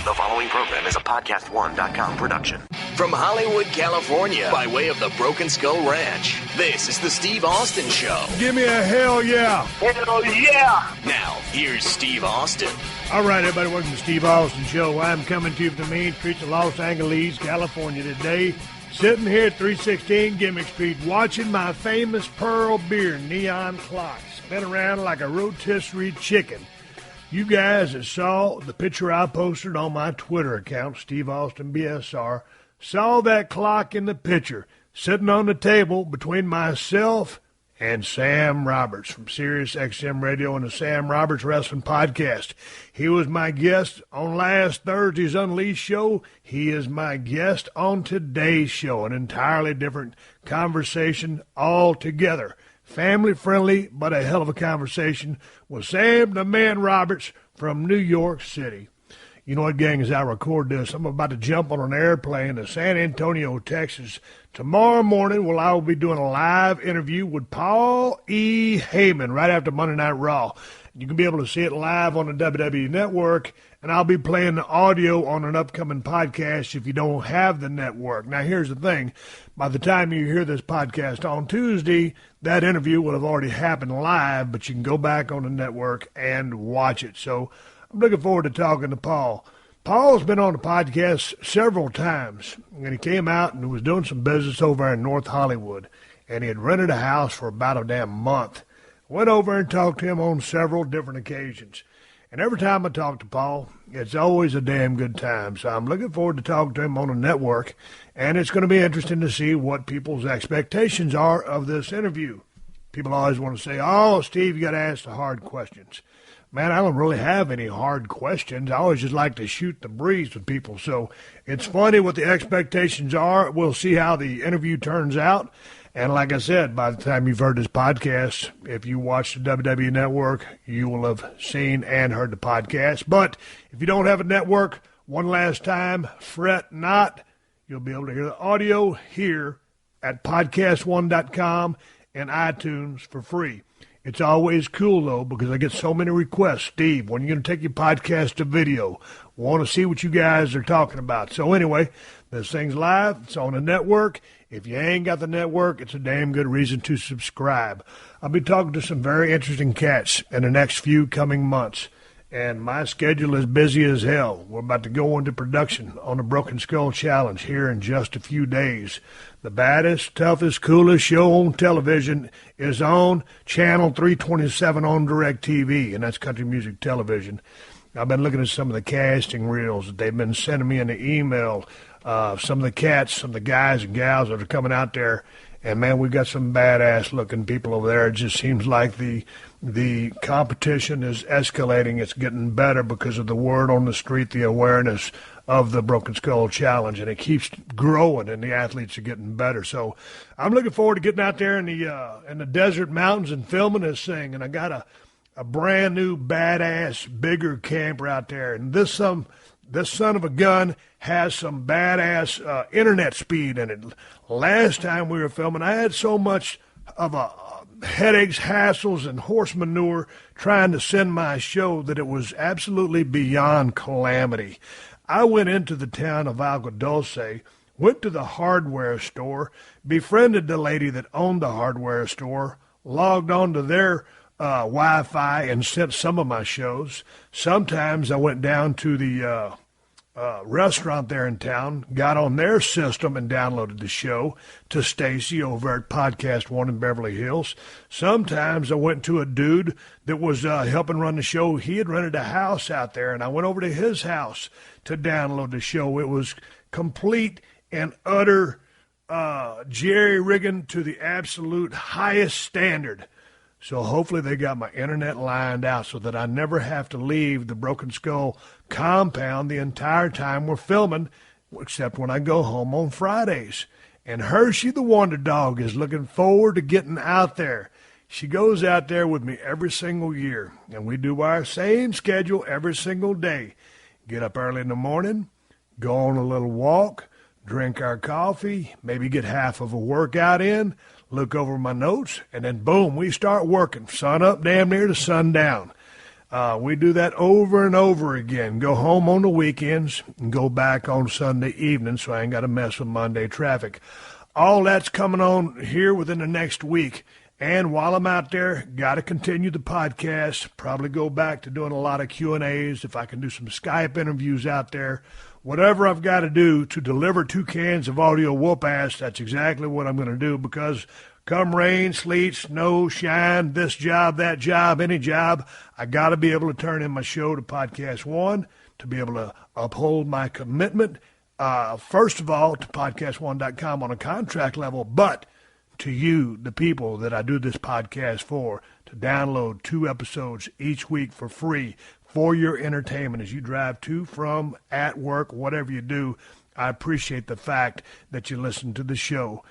The following program is a PodcastOne.com production. From Hollywood, California, by way of the Broken Skull Ranch, this is the Steve Austin Show. Give me a hell yeah. Hell yeah. Now, here's Steve Austin. All right, everybody, welcome to the Steve Austin Show. I'm coming to you from the main streets of Los Angeles, California today. Sitting here at 316 Gimmick Street, watching my famous Pearl Beer neon clock spin around like a rotisserie chicken. You guys that saw the picture I posted on my Twitter account, Steve Austin BSR, saw that clock in the picture sitting on the table between myself and Sam Roberts from Sirius XM Radio and the Sam Roberts Wrestling Podcast. He was my guest on last Thursday's Unleashed show. He is my guest on today's show, an entirely different conversation altogether. Family-friendly, but a hell of a conversation with Sam the Man Roberts from New York City. You know what, gang, as I record this, I'm about to jump on an airplane to San Antonio, Texas. Tomorrow morning, I will be doing a live interview with Paul E. Heyman right after Monday Night Raw. You can be able to see it live on the WWE Network, and I'll be playing the audio on an upcoming podcast if you don't have the network. Now, here's the thing. By the time you hear this podcast on Tuesday, that interview will have already happened live, but you can go back on the network and watch it. So I'm looking forward to talking to Paul. Paul's been on the podcast several times, and he came out and was doing some business over in North Hollywood, and he had rented a house for about a damn month. Went over and talked to him on several different occasions. And every time I talk to Paul, it's always a damn good time. So I'm looking forward to talking to him on the network, and it's going to be interesting to see what people's expectations are of this interview. People always want to say, oh, Steve, you got to ask the hard questions. Man, I don't really have any hard questions. I always just like to shoot the breeze with people. So it's funny what the expectations are. We'll see how the interview turns out. And like I said, by the time you've heard this podcast, if you watch the WWE Network, you will have seen and heard the podcast. But if you don't have a network, one last time, fret not. You'll be able to hear the audio here at PodcastOne.com and iTunes for free. It's always cool, though, because I get so many requests. Steve, when are you going to take your podcast to video? Want to see what you guys are talking about. So anyway, this thing's live. It's on the network. If you ain't got the network, it's a damn good reason to subscribe. I'll be talking to some very interesting cats in the next few coming months. And my schedule is busy as hell. We're about to go into production on the Broken Skull Challenge here in just a few days. The baddest, toughest, coolest show on television is on Channel 327 on DirecTV, and that's Country Music Television. I've been looking at some of the casting reels that they've been sending me in the email. Some of the cats, some of the guys and gals that are coming out there. And, man, we've got some badass-looking people over there. It just seems like the competition is escalating. It's getting better because of the word on the street, the awareness of the Broken Skull Challenge, and it keeps growing, and the athletes are getting better. So I'm looking forward to getting out there in the desert mountains and filming this thing. And I got a brand-new, badass, bigger camper out there. And this son of a gun has some badass internet speed in it. Last time we were filming, I had so much of headaches, hassles, and horse manure trying to send my show that it was absolutely beyond calamity. I went into the town of Agua Dulce, went to the hardware store, befriended the lady that owned the hardware store, logged on to their Wi-Fi and sent some of my shows. Sometimes I went down to the restaurant there in town, got on their system and downloaded the show to Stacy over at PodcastOne in Beverly Hills. Sometimes I went to a dude that was helping run the show. He had rented a house out there, and I went over to his house to download the show. It was complete and utter jerry-rigging to the absolute highest standard. So hopefully they got my internet lined out so that I never have to leave the Broken Skull compound the entire time we're filming, except when I go home on Fridays. And Hershey the Wonder Dog is looking forward to getting out there. She goes out there with me every single year, and we do our same schedule every single day. Get up early in the morning, go on a little walk, drink our coffee, maybe get half of a workout in, look over my notes, and then boom, we start working. Sun up damn near to sundown. We do that over and over again. Go home on the weekends and go back on Sunday evening so I ain't got to mess with Monday traffic. All that's coming on here within the next week. And while I'm out there, got to continue the podcast, probably go back to doing a lot of Q&As, if I can do some Skype interviews out there. Whatever I've got to do to deliver 2 cans of audio whoop-ass, that's exactly what I'm going to do, because come rain, sleet, snow, shine, this job, that job, any job, I got to be able to turn in my show to PodcastOne to be able to uphold my commitment, first of all, to PodcastOne.com on a contract level, but to you, the people that I do this podcast for, to download 2 episodes each week for free for your entertainment as you drive to, from, at work, whatever you do. I appreciate the fact that you listen to the show.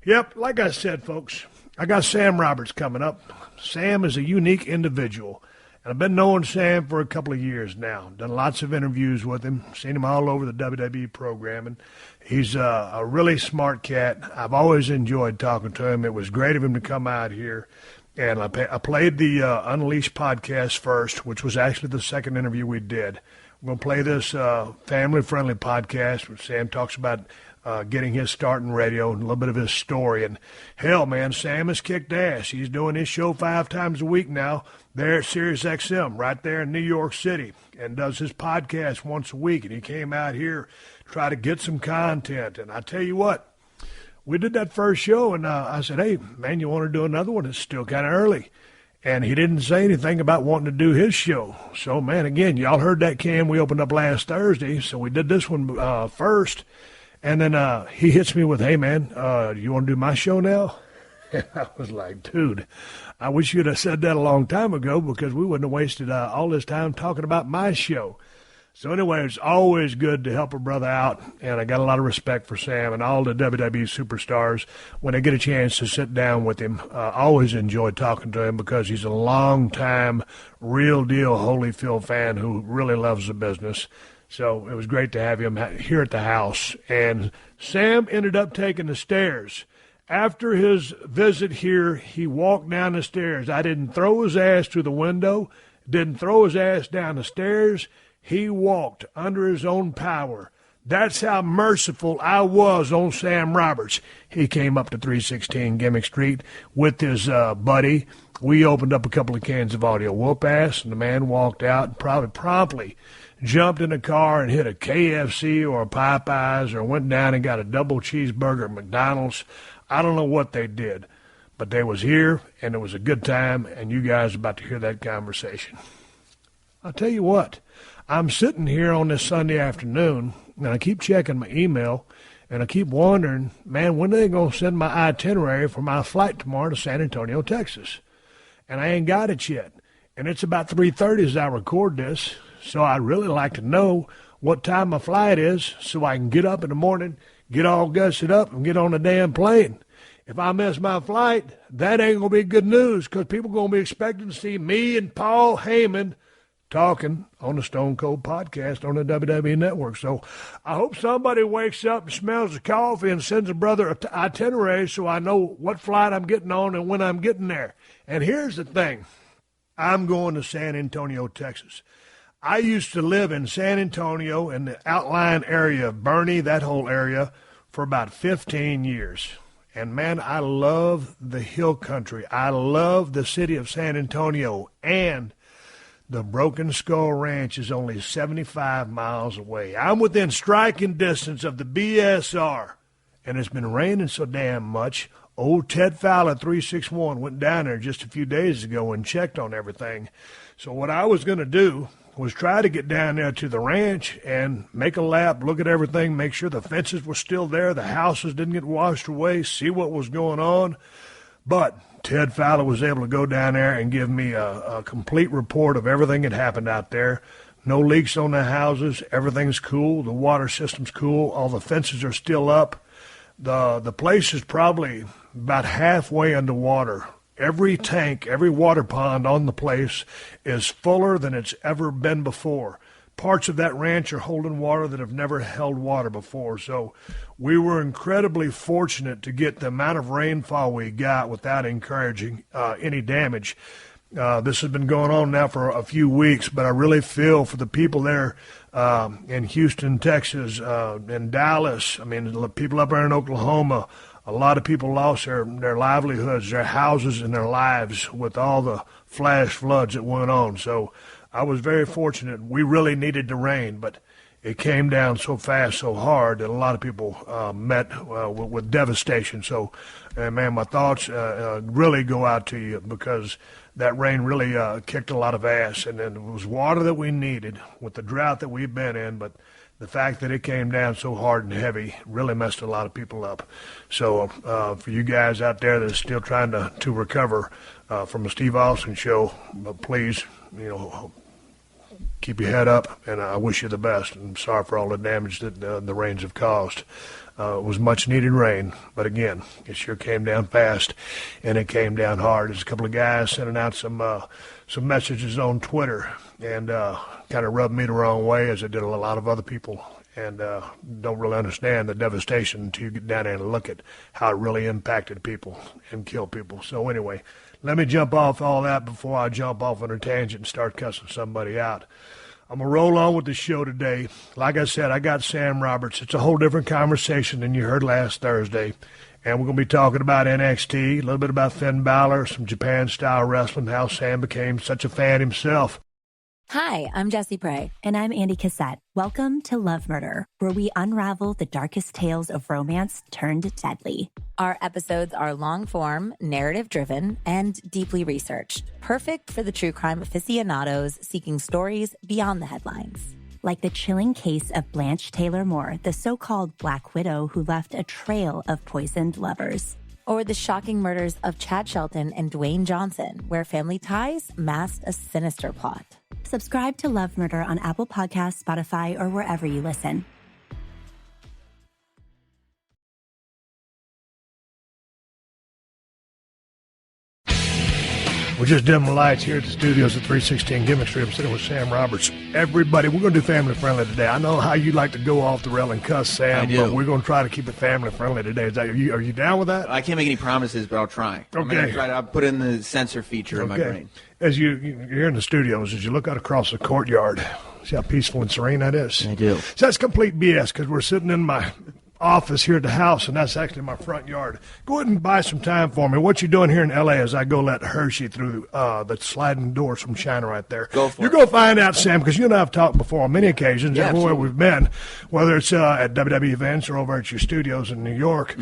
Yep, like I said, folks, I got Sam Roberts coming up. Sam is a unique individual, and I've been knowing Sam for a couple of years now. Done lots of interviews with him, seen him all over the WWE programming. He's a really smart cat. I've always enjoyed talking to him. It was great of him to come out here. And I played the Unleashed podcast first, which was actually the second interview we did. We're going to play this family-friendly podcast where Sam talks about getting his start in radio and a little bit of his story. And hell, man, Sam has kicked ass. He's doing his show 5 times a week now there at Sirius XM right there in New York City, and does his podcast once a week. And he came out here to try to get some content. And I tell you what, we did that first show, and I said, hey, man, you want to do another one? It's still kind of early. And he didn't say anything about wanting to do his show. So, man, again, y'all heard that can we opened up last Thursday, so we did this one first. And then he hits me with, hey, man, you want to do my show now? And I was like, dude, I wish you'd have said that a long time ago, because we wouldn't have wasted all this time talking about my show. So anyway, it's always good to help a brother out, and I got a lot of respect for Sam and all the WWE superstars. When I get a chance to sit down with him, I always enjoy talking to him, because he's a long-time, real-deal Holyfield fan who really loves the business. So it was great to have him here at the house. And Sam ended up taking the stairs. After his visit here, he walked down the stairs. I didn't throw his ass through the window, didn't throw his ass down the stairs. He walked under his own power. That's how merciful I was on Sam Roberts. He came up to 316 Gimmick Street with his buddy. We opened up a couple of cans of audio whoop-ass, and the man walked out and probably promptly jumped in a car and hit a KFC or a Popeyes, or went down and got a double cheeseburger at McDonald's. I don't know what they did, but they was here, and it was a good time, and you guys are about to hear that conversation. I'll tell you what, I'm sitting here on this Sunday afternoon, and I keep checking my email, and I keep wondering, man, when are they going to send my itinerary for my flight tomorrow to San Antonio, Texas? And I ain't got it yet. And it's about 3:30 as I record this, so I'd really like to know what time my flight is so I can get up in the morning, get all gussed up, and get on the damn plane. If I miss my flight, that ain't going to be good news, because people are going to be expecting to see me and Paul Heyman talking on the Stone Cold podcast on the WWE Network. So I hope somebody wakes up and smells the coffee and sends a brother an itinerary so I know what flight I'm getting on and when I'm getting there. And here's the thing. I'm going to San Antonio, Texas. I used to live in San Antonio in the outlying area of Bernie, that whole area, for about 15 years. And, man, I love the hill country. I love the city of San Antonio. And the Broken Skull Ranch is only 75 miles away. I'm within striking distance of the BSR. And it's been raining so damn much. Old Ted Fowler 361 went down there just a few days ago and checked on everything. So what I was going to do was try to get down there to the ranch and make a lap, look at everything, make sure the fences were still there, the houses didn't get washed away, see what was going on. But Ted Fowler was able to go down there and give me a complete report of everything that happened out there. No leaks on the houses. Everything's cool. The water system's cool. All the fences are still up. The place is probably about halfway underwater. Every tank, every water pond on the place is fuller than it's ever been before. Parts of that ranch are holding water that have never held water before. So we were incredibly fortunate to get the amount of rainfall we got without encouraging any damage. This has been going on now for a few weeks, but I really feel for the people there in Houston, Texas, in Dallas. I mean, the people up there in Oklahoma. A lot of people lost their livelihoods, their houses, and their lives with all the flash floods that went on. So I was very fortunate. We really needed the rain, but it came down so fast, so hard that a lot of people met with devastation. So, man, my thoughts really go out to you because that rain really kicked a lot of ass. And then it was water that we needed with the drought that we've been in, but the fact that it came down so hard and heavy really messed a lot of people up. So for you guys out there that are still trying to recover from the Steve Austin show, please, keep your head up, and I wish you the best. I'm sorry for all the damage that the rains have caused. It was much-needed rain, but again, it sure came down fast, and it came down hard. There's a couple of guys sending out some messages on Twitter, and kind of rubbed me the wrong way, as it did a lot of other people, and don't really understand the devastation until you get down there and look at how it really impacted people and killed people. So anyway, let me jump off all that before I jump off on a tangent and start cussing somebody out. I'm going to roll on with the show today. Like I said, I got Sam Roberts. It's a whole different conversation than you heard last Thursday. And we're going to be talking about NXT, a little bit about Finn Balor, some Japan-style wrestling, how Sam became such a fan himself. Hi, I'm Jessie Prey. And I'm Andy Cassette. Welcome to Love Murder, where we unravel the darkest tales of romance turned deadly. Our episodes are long-form, narrative-driven, and deeply researched. Perfect for the true crime aficionados seeking stories beyond the headlines. Like the chilling case of Blanche Taylor Moore, the so-called Black Widow who left a trail of poisoned lovers. Or the shocking murders of Chad Shelton and Dwayne Johnson, where family ties masked a sinister plot. Subscribe to Love Murder on Apple Podcasts, Spotify, or wherever you listen. We're just dimming the lights here at the studios at 316 Gimmick Street. I'm sitting with Sam Roberts. Everybody, we're going to do family friendly today. I know how you like to go off the rail and cuss, Sam, but we're going to try to keep it family friendly today. Are you down with that? I can't make any promises, but I'll try. Okay. I'm going to try to put in the censor feature in my brain. As you're in the studios, as you look out across the courtyard, see how peaceful and serene that is? I do. So that's complete BS because we're sitting in my office here at the house, and that's actually my front yard. Go ahead and buy some time for me. What you doing here in L.A. as I go let Hershey through the sliding doors from China right there. Go for it. You're going to find out, Sam, because you and I have talked before on many occasions, everywhere absolutely. we've been, whether it's at WWE events or over at your studios in New York.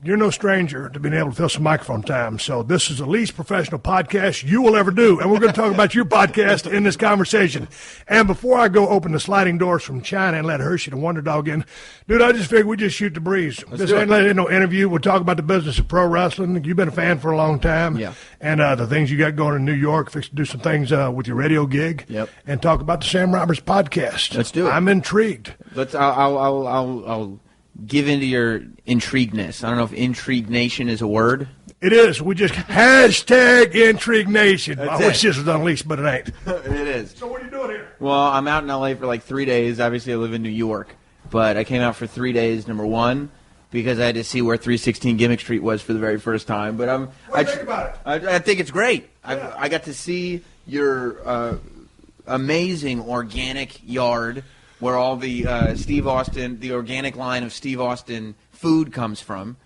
You're no stranger to being able to fill some microphone time. So this is the least professional podcast you will ever do. And we're going to talk about your podcast in this conversation. And before I go open the sliding doors from China and let Hershey the Wonder Dog in, dude, I just figured we'd just shoot the breeze. This ain't no interview. We'll talk about the business of pro wrestling. You've been a fan for a long time. Yeah. And the things you got going in New York, fix to do some things with your radio gig. Yep. And talk about the Sam Roberts podcast. Let's do it. I'm intrigued. I'll give into your intrigueness. I don't know if intrigue nation is a word. It is. We just hashtag Intrigue Nation. I That's wish it. this was unleashed, but it ain't. It is. So what are you doing here? Well, I'm out in L.A. for like 3 days. Obviously, I live in New York. But I came out for 3 days, number one, because I had to see where 316 Gimmick Street was for the very first time. But What do you think about it? I think it's great. Yeah. I got to see your amazing organic yard where all the Steve Austin, the organic line of Steve Austin food comes from.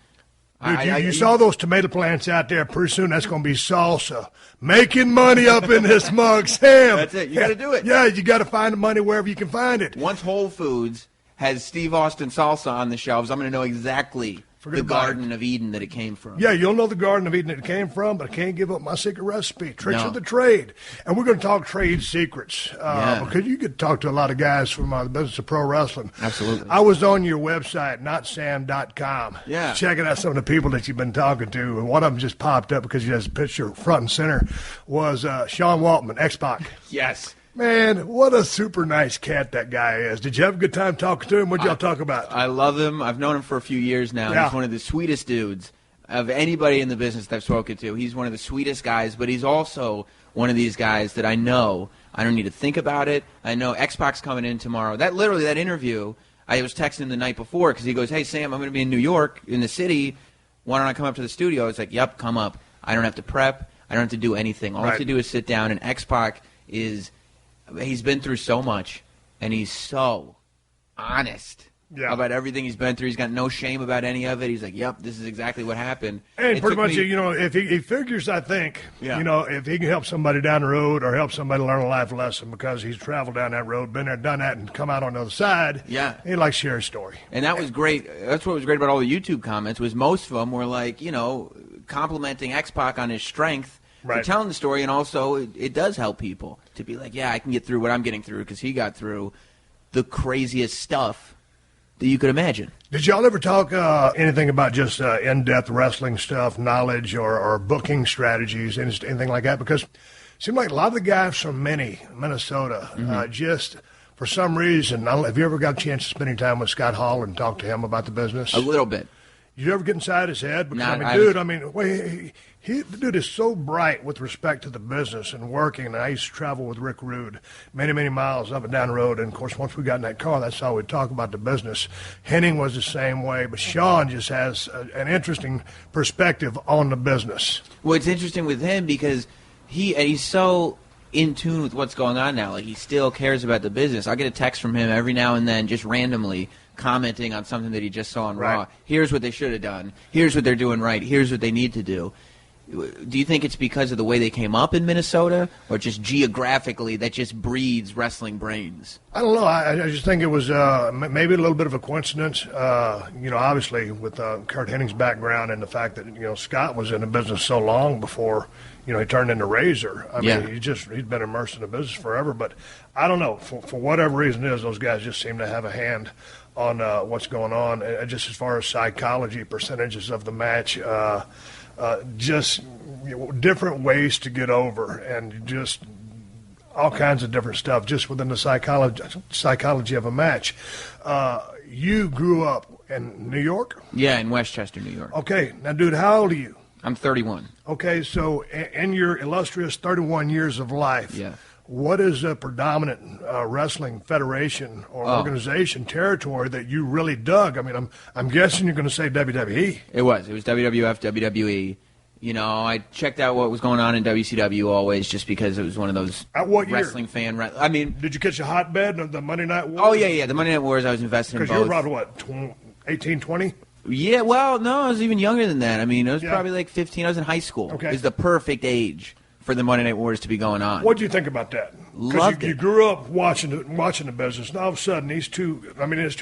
Dude, you saw those tomato plants out there. Pretty soon that's going to be salsa. Making money up in this mug, Sam. That's it. You got to do it. Yeah, you got to find the money wherever you can find it. Once Whole Foods has Steve Austin salsa on the shelves, I'm going to know exactly the Garden of Eden that it came from. Yeah, you'll know the Garden of Eden that it came from, but I can't give up my secret recipe. Tricks of the trade. And we're going to talk trade secrets because you get to talk to a lot of guys from the business of pro wrestling. Absolutely. I was on your website, notsam.com. Yeah. Checking out some of the people that you've been talking to, and one of them just popped up because he has a picture front and center, was Sean Waltman, X-Pac. Yes. Man, what a super nice cat that guy is. Did you have a good time talking to him? What did y'all talk about? I love him. I've known him for a few years now. Yeah. He's one of the sweetest dudes of anybody in the business that I've spoken to. He's one of the sweetest guys, but he's also one of these guys that I know I don't need to think about it. I know X-Pac's coming in tomorrow. That interview, I was texting him the night before because he goes, "Hey, Sam, I'm going to be in New York, in the city. Why don't I come up to the studio?" I was like, "Yep, come up. I don't have to prep. I don't have to do anything. All I have to do is sit down, and X-Pac he's been through so much, and he's so honest about everything he's been through. He's got no shame about any of it. He's like, yep, this is exactly what happened. And pretty much, if he figures, I think, if he can help somebody down the road or help somebody learn a life lesson because he's traveled down that road, been there, done that, and come out on the other side, he likes to share his story. And that was great. That's what was great about all the YouTube comments was most of them were like, complimenting X-Pac on his strength for telling the story, and also it does help people to be like, I can get through what I'm getting through because he got through the craziest stuff that you could imagine. Did y'all ever talk anything about just in-depth wrestling stuff, knowledge, or booking strategies, anything like that? Because it seemed like a lot of the guys from Minnesota, just for some reason, have you ever got a chance to spend any time with Scott Hall and talk to him about the business? A little bit. Did you ever get inside his head? Because, the dude is so bright with respect to the business and working. And I used to travel with Rick Rude many, many miles up and down the road. And, of course, once we got in that car, that's all we'd talk about the business. Henning was the same way. But Sean just has an interesting perspective on the business. Well, it's interesting with him because he's so in tune with what's going on now. Like, he still cares about the business. I get a text from him every now and then just randomly commenting on something that he just saw on Raw. Here's what they should have done. Here's what they're doing right. Here's what they need to do. Do you think it's because of the way they came up in Minnesota, or just geographically that just breeds wrestling brains? I don't know. I just think it was maybe a little bit of a coincidence. Obviously with Kurt Henning's background and the fact that Scott was in the business so long before he turned into Razor. I mean, he's been immersed in the business forever. But I don't know, for whatever reason it is, those guys just seem to have a hand on what's going on. Just as far as psychology, percentages of the match, just different ways to get over, and just all kinds of different stuff just within the psychology of a match. You grew up in New York? Yeah, in Westchester, New York. Okay. Now, dude, how old are you? I'm 31. Okay, so in your illustrious 31 years of life, what is a predominant wrestling federation or organization territory that you really dug? I mean, I'm guessing you're going to say WWE. It was WWF, WWE. I checked out what was going on in WCW always, just because it was one of those wrestling fan. I mean, did you catch a hotbed of the Monday Night Wars? Oh yeah, the Monday Night Wars. I was invested in both. Because you were about what, 18, 20? Yeah, well, no, I was even younger than that. I mean, I was probably like 15. I was in high school. Okay. It was the perfect age for the Monday Night Wars to be going on. What did you think about that? Loved it. You grew up watching the business, and all of a sudden there's two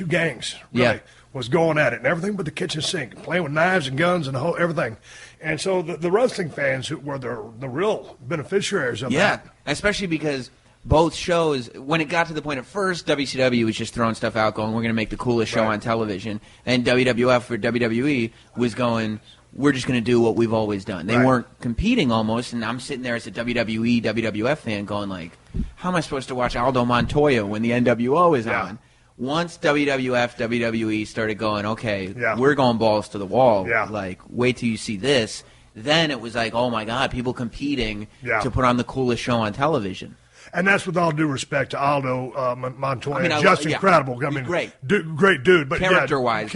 gangs really was going at it, and everything but the kitchen sink, playing with knives and guns and everything. And so the wrestling fans who were the real beneficiaries of that. Yeah, especially because both shows, when it got to the point at first, WCW was just throwing stuff out, going, we're going to make the coolest show on television. And WWF or WWE was going, we're just going to do what we've always done. They weren't competing almost, and I'm sitting there as a WWE, WWF fan going like, how am I supposed to watch Aldo Montoya when the NWO is on? Once WWF, WWE started going, okay, we're going balls to the wall, like, wait till you see this, then it was like, oh my God, people competing to put on the coolest show on television. And that's with all due respect to Aldo Montoya. Just incredible. I mean, great dude. But character-wise,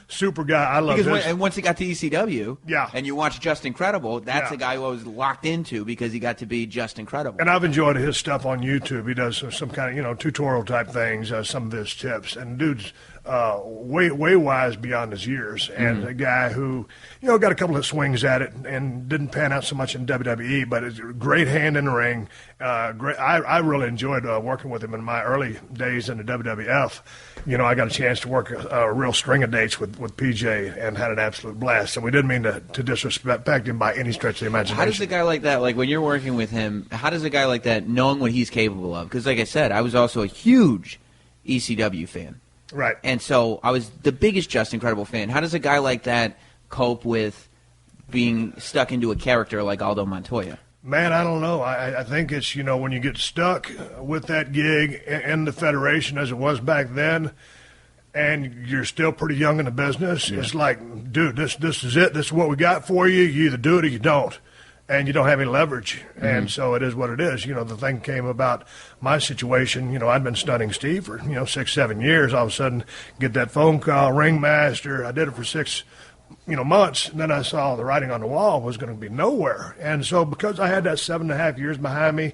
super guy. I love this. And once he got to ECW, and you watch Just Incredible, that's the guy who I was locked into because he got to be Just Incredible. And I've enjoyed his stuff on YouTube. He does some kind of tutorial type things, some of his tips. And dude's way wise beyond his years, and a guy who got a couple of swings at it and didn't pan out so much in WWE, but is a great hand in the ring. Great. I really enjoyed working with him in my early days in the WWF. I got a chance to work a real string of dates with PJ and had an absolute blast. And we didn't mean to disrespect him by any stretch of the imagination. How does a guy like that, like when you're working with him, how does a guy like that, knowing what he's capable of? Because like I said, I was also a huge ECW fan. Right. And so I was the biggest Just Incredible fan. How does a guy like that cope with being stuck into a character like Aldo Montoya? Man, I don't know. I think it's, when you get stuck with that gig in the Federation as it was back then, and you're still pretty young in the business, it's like, dude, this is it. This is what we got for you. You either do it or you don't. And you don't have any leverage. And so it is what it is. The thing came about my situation. I'd been studying Steve for, 6-7 years. All of a sudden, get that phone call, ringmaster. I did it for 6 months, and then I saw the writing on the wall was going to be nowhere. And so because I had that 7.5 years behind me,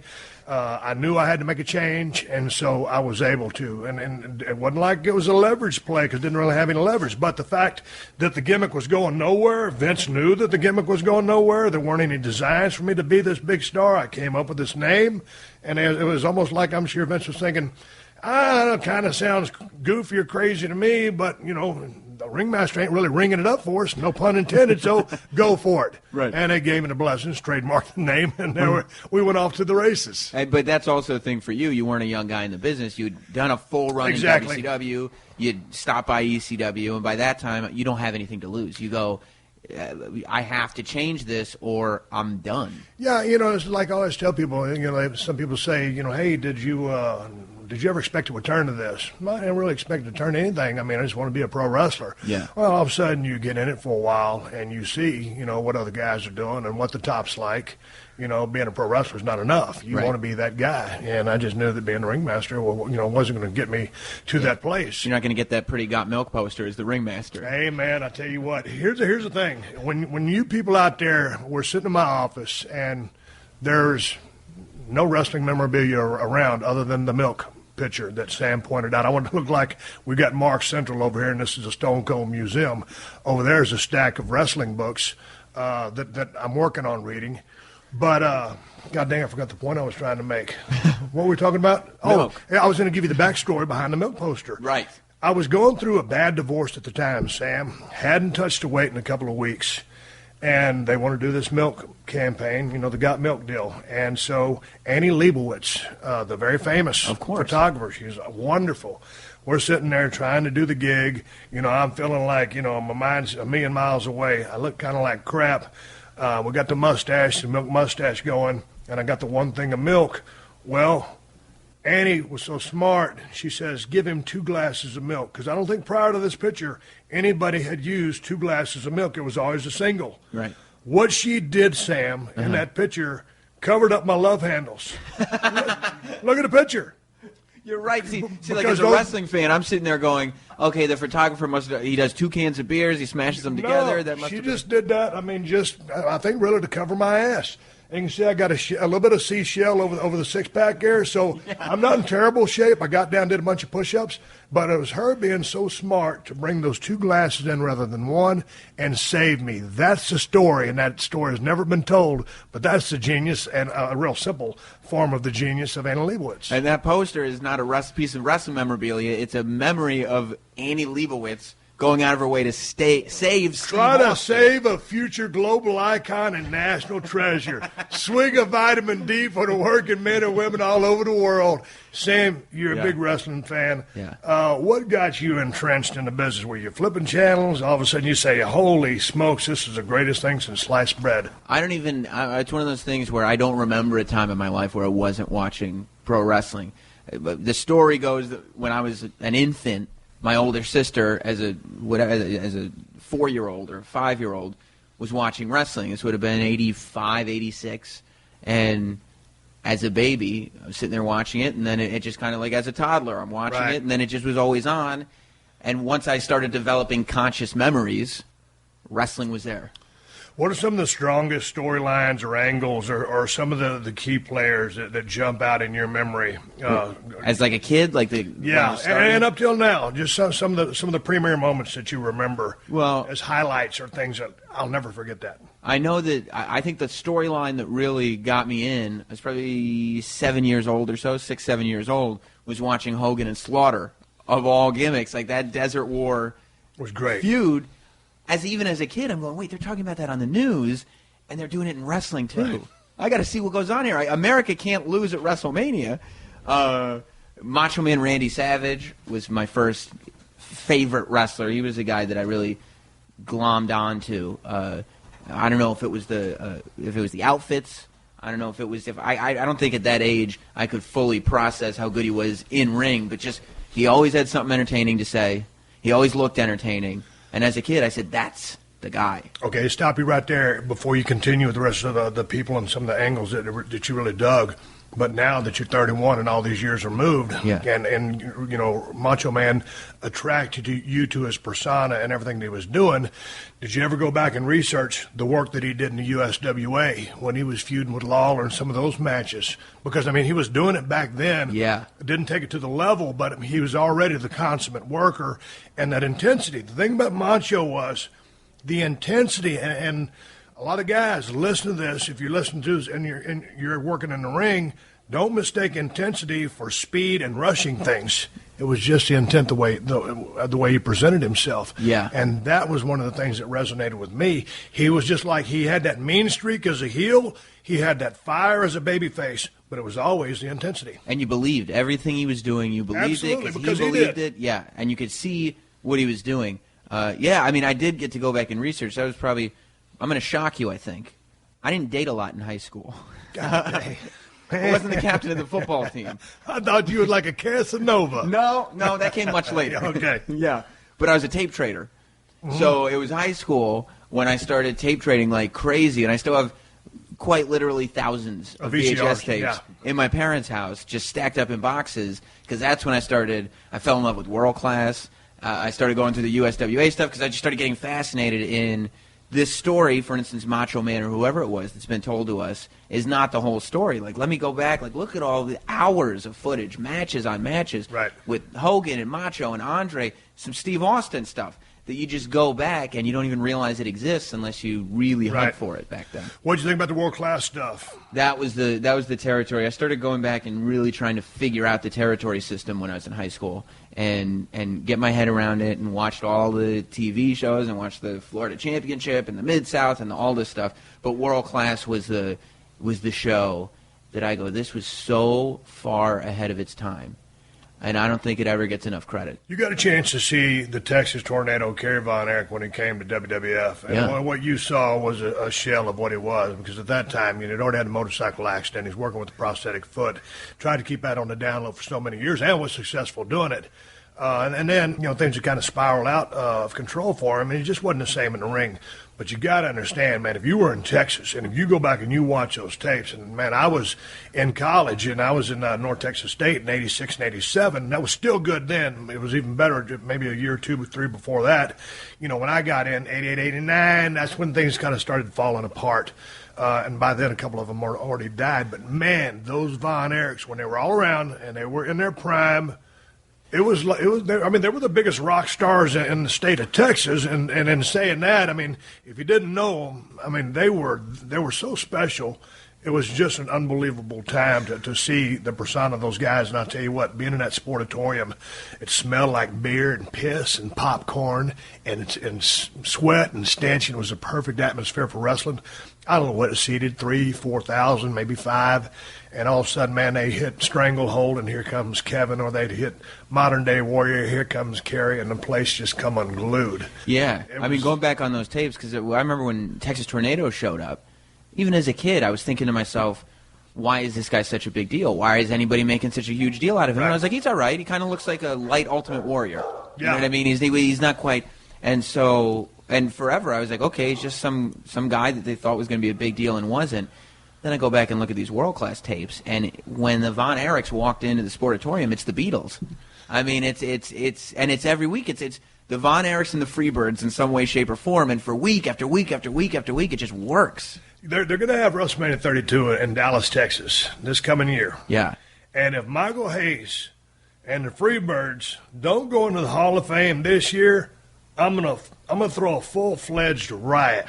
I knew I had to make a change, and so I was able to. And it wasn't like it was a leverage play because I didn't really have any leverage. But the fact that the gimmick was going nowhere, Vince knew that the gimmick was going nowhere. There weren't any designs for me to be this big star. I came up with this name, and it was almost like I'm sure Vince was thinking, it kind of sounds goofy or crazy to me, but, the ringmaster ain't really ringing it up for us, no pun intended, so go for it. Right. And they gave me the blessings, trademarked the name, and we went off to the races. But that's also a thing for you. You weren't a young guy in the business. You'd done a full run in WCW. You'd stopped by ECW, and by that time, you don't have anything to lose. You go, I have to change this or I'm done. Yeah, it's like I always tell people, some people say, hey, did you ever expect to return to this? I didn't really expect to turn to anything. I mean, I just want to be a pro wrestler. Yeah. Well, all of a sudden you get in it for a while and you see, what other guys are doing and what the top's like. Being a pro wrestler is not enough. You want to be that guy. And I just knew that being a ringmaster, wasn't going to get me to that place. You're not going to get that pretty got milk poster as the ringmaster. Hey, man, I tell you what. Here's the thing. When you people out there were sitting in my office and there's no wrestling memorabilia around other than the milk picture that Sam pointed out. I want to look like we got Mark Central over here, and this is a Stone Cold Museum. Over there is a stack of wrestling books that I'm working on reading. But, God dang, I forgot the point I was trying to make. What were we talking about? Milk. Oh, I was going to give you the backstory behind the milk poster. Right. I was going through a bad divorce at the time, Sam. Hadn't touched a weight in a couple of weeks. And they want to do this milk campaign, the Got Milk deal. And so Annie Leibovitz, the very famous photographer, she's wonderful. We're sitting there trying to do the gig. I'm feeling like, my mind's a million miles away. I look kind of like crap. We got the mustache, the milk mustache going, and I got the one thing of milk. Well, Annie was so smart. She says, give him 2 glasses of milk. Because I don't think prior to this picture, anybody had used 2 glasses of milk. It was always a single. Right. What she did, Sam, in that picture, covered up my love handles. Look at the picture. You're right. See, like as a wrestling fan, I'm sitting there going, okay, the photographer he does 2 cans of beers, he smashes them together. She just did that. I mean, I think really to cover my ass. And you can see I got a little bit of seashell over the 6-pack there, so I'm not in terrible shape. I got down, did a bunch of push-ups, but it was her being so smart to bring those 2 glasses in rather than 1 and save me. That's the story, and that story has never been told, but that's the genius and a real simple form of the genius of Annie Leibovitz. And that poster is not a piece of wrestling memorabilia. It's a memory of Annie Leibovitz going out of her way to save Steve Try to Austin. save a future global icon and national treasure. Swing of vitamin D for the working men and women all over the world. Sam, you're a big wrestling fan. Yeah. What got you entrenched in the business? Were you flipping channels? All of a sudden you say, holy smokes, this is the greatest thing since sliced bread. It's one of those things where I don't remember a time in my life where I wasn't watching pro wrestling. The story goes that when I was an infant, my older sister, as a 4-year-old or 5-year-old, was watching wrestling. This would have been 85, 86. And as a baby, I was sitting there watching it, and then it just kind of like as a toddler, I'm watching it, and then it just was always on. And once I started developing conscious memories, wrestling was there. What are some of the strongest storylines or angles or some of the key players that jump out in your memory? As like a kid, and up till now, just some of the premier moments that you remember as highlights or things that I'll never forget that. I know that I think the storyline that really got me in, I was probably 7 years old or so, 6, 7 years old, was watching Hogan and Slaughter, of all gimmicks, like that Desert War was great feud. Even as a kid, I'm going, wait, they're talking about that on the news, and they're doing it in wrestling, too. Right. I got to see what goes on here. America can't lose at WrestleMania. Macho Man Randy Savage was my first favorite wrestler. He was a guy that I really glommed onto. I don't know if it was the outfits. I don't know if it was I don't think at that age I could fully process how good he was in ring, but just he always had something entertaining to say. He always looked entertaining. And as a kid, I said, that's the guy. Okay, stop you right there before you continue with the rest of the people and some of the angles that you really dug. But now that you're 31 and all these years are moved, and you know, Macho Man attracted you to his persona and everything that he was doing, did you ever go back and research the work that he did in the USWA when he was feuding with Lawler and some of those matches? Because, I mean, he was doing it back then. Yeah. Didn't take it to the level, but he was already the consummate worker. And that intensity, the thing about Macho was the intensity, and a lot of guys listen to this. If you listen to this and you're working in the ring, don't mistake intensity for speed and rushing things. It was just the intent, the way he presented himself. Yeah. And that was one of the things that resonated with me. He was just like, he had that mean streak as a heel. He had that fire as a babyface, but it was always the intensity. And you believed everything he was doing. You believed it because he believed it. Yeah. And you could see what he was doing. Yeah, I mean, I did get to go back and research. That was probably, I'm going to shock you, I think. I didn't date a lot in high school. God dang. I wasn't the captain of the football team. I thought you were like a Casanova. No, that came much later. Okay. Yeah. But I was a tape trader. Mm-hmm. So it was high school when I started tape trading like crazy, and I still have quite literally thousands of VHS tapes in my parents' house, just stacked up in boxes, because that's when I fell in love with World Class. I started going through the USWA stuff because I just started getting fascinated in this story. For instance, Macho Man or whoever it was that's been told to us is not the whole story. Like, let me go back. Like, look at all the hours of footage, matches on matches, with Hogan and Macho and Andre, some Steve Austin stuff that you just go back and you don't even realize it exists unless you really hunt for it back then. What did you think about the world-class stuff? That was the territory. I started going back and really trying to figure out the territory system when I was in high school and get my head around it, and watched all the TV shows and watched the Florida Championship and the Mid-South and all this stuff. But world-class was the show that I go, this was so far ahead of its time. And I don't think it ever gets enough credit. You got a chance to see the Texas Tornado, Kerry Von Erich, when he came to WWF. And what you saw was a shell of what he was, because at that time, he'd already had a motorcycle accident. He's working with a prosthetic foot. Tried to keep that on the down low for so many years and was successful doing it. And then, things had kind of spiraled out of control for him, and he just wasn't the same in the ring. But you got to understand, man, if you were in Texas, and if you go back and you watch those tapes, and, man, I was in college, and I was in North Texas State in 86 and 87. That was still good then. It was even better maybe a year or 2 or 3 before that. When I got in 88, 89, that's when things kind of started falling apart. And by then, a couple of them already died. But, man, those Von Erichs, when they were all around and they were in their prime, they were the biggest rock stars in the state of Texas, and in saying that, if you didn't know them, they were so special. It was just an unbelievable time to see the persona of those guys. And I'll tell you what, being in that sportatorium, it smelled like beer and piss and popcorn and sweat and stench, and it was a perfect atmosphere for wrestling. I don't know what it seated, 3,000, 4,000, maybe 5. And all of a sudden, man, they hit Stranglehold, and here comes Kevin, or they'd hit Modern Day Warrior, here comes Kerry, and the place just come unglued. Yeah, going back on those tapes, because I remember when Texas Tornado showed up, even as a kid, I was thinking to myself, why is this guy such a big deal? Why is anybody making such a huge deal out of him? And I was like, he's all right. He kind of looks like a light Ultimate Warrior. You know what I mean? He's not quite. And so, and forever, I was like, okay, he's just some guy that they thought was going to be a big deal and wasn't. Then I go back and look at these world-class tapes, and when the Von Erichs walked into the Sportatorium, it's the Beatles. It's every week. It's the Von Erichs and the Freebirds in some way, shape, or form, and for week after week after week after week, it just works. They're going to have WrestleMania 32 in Dallas, Texas, this coming year. Yeah. And if Michael Hayes and the Freebirds don't go into the Hall of Fame this year, I'm gonna throw a full-fledged riot.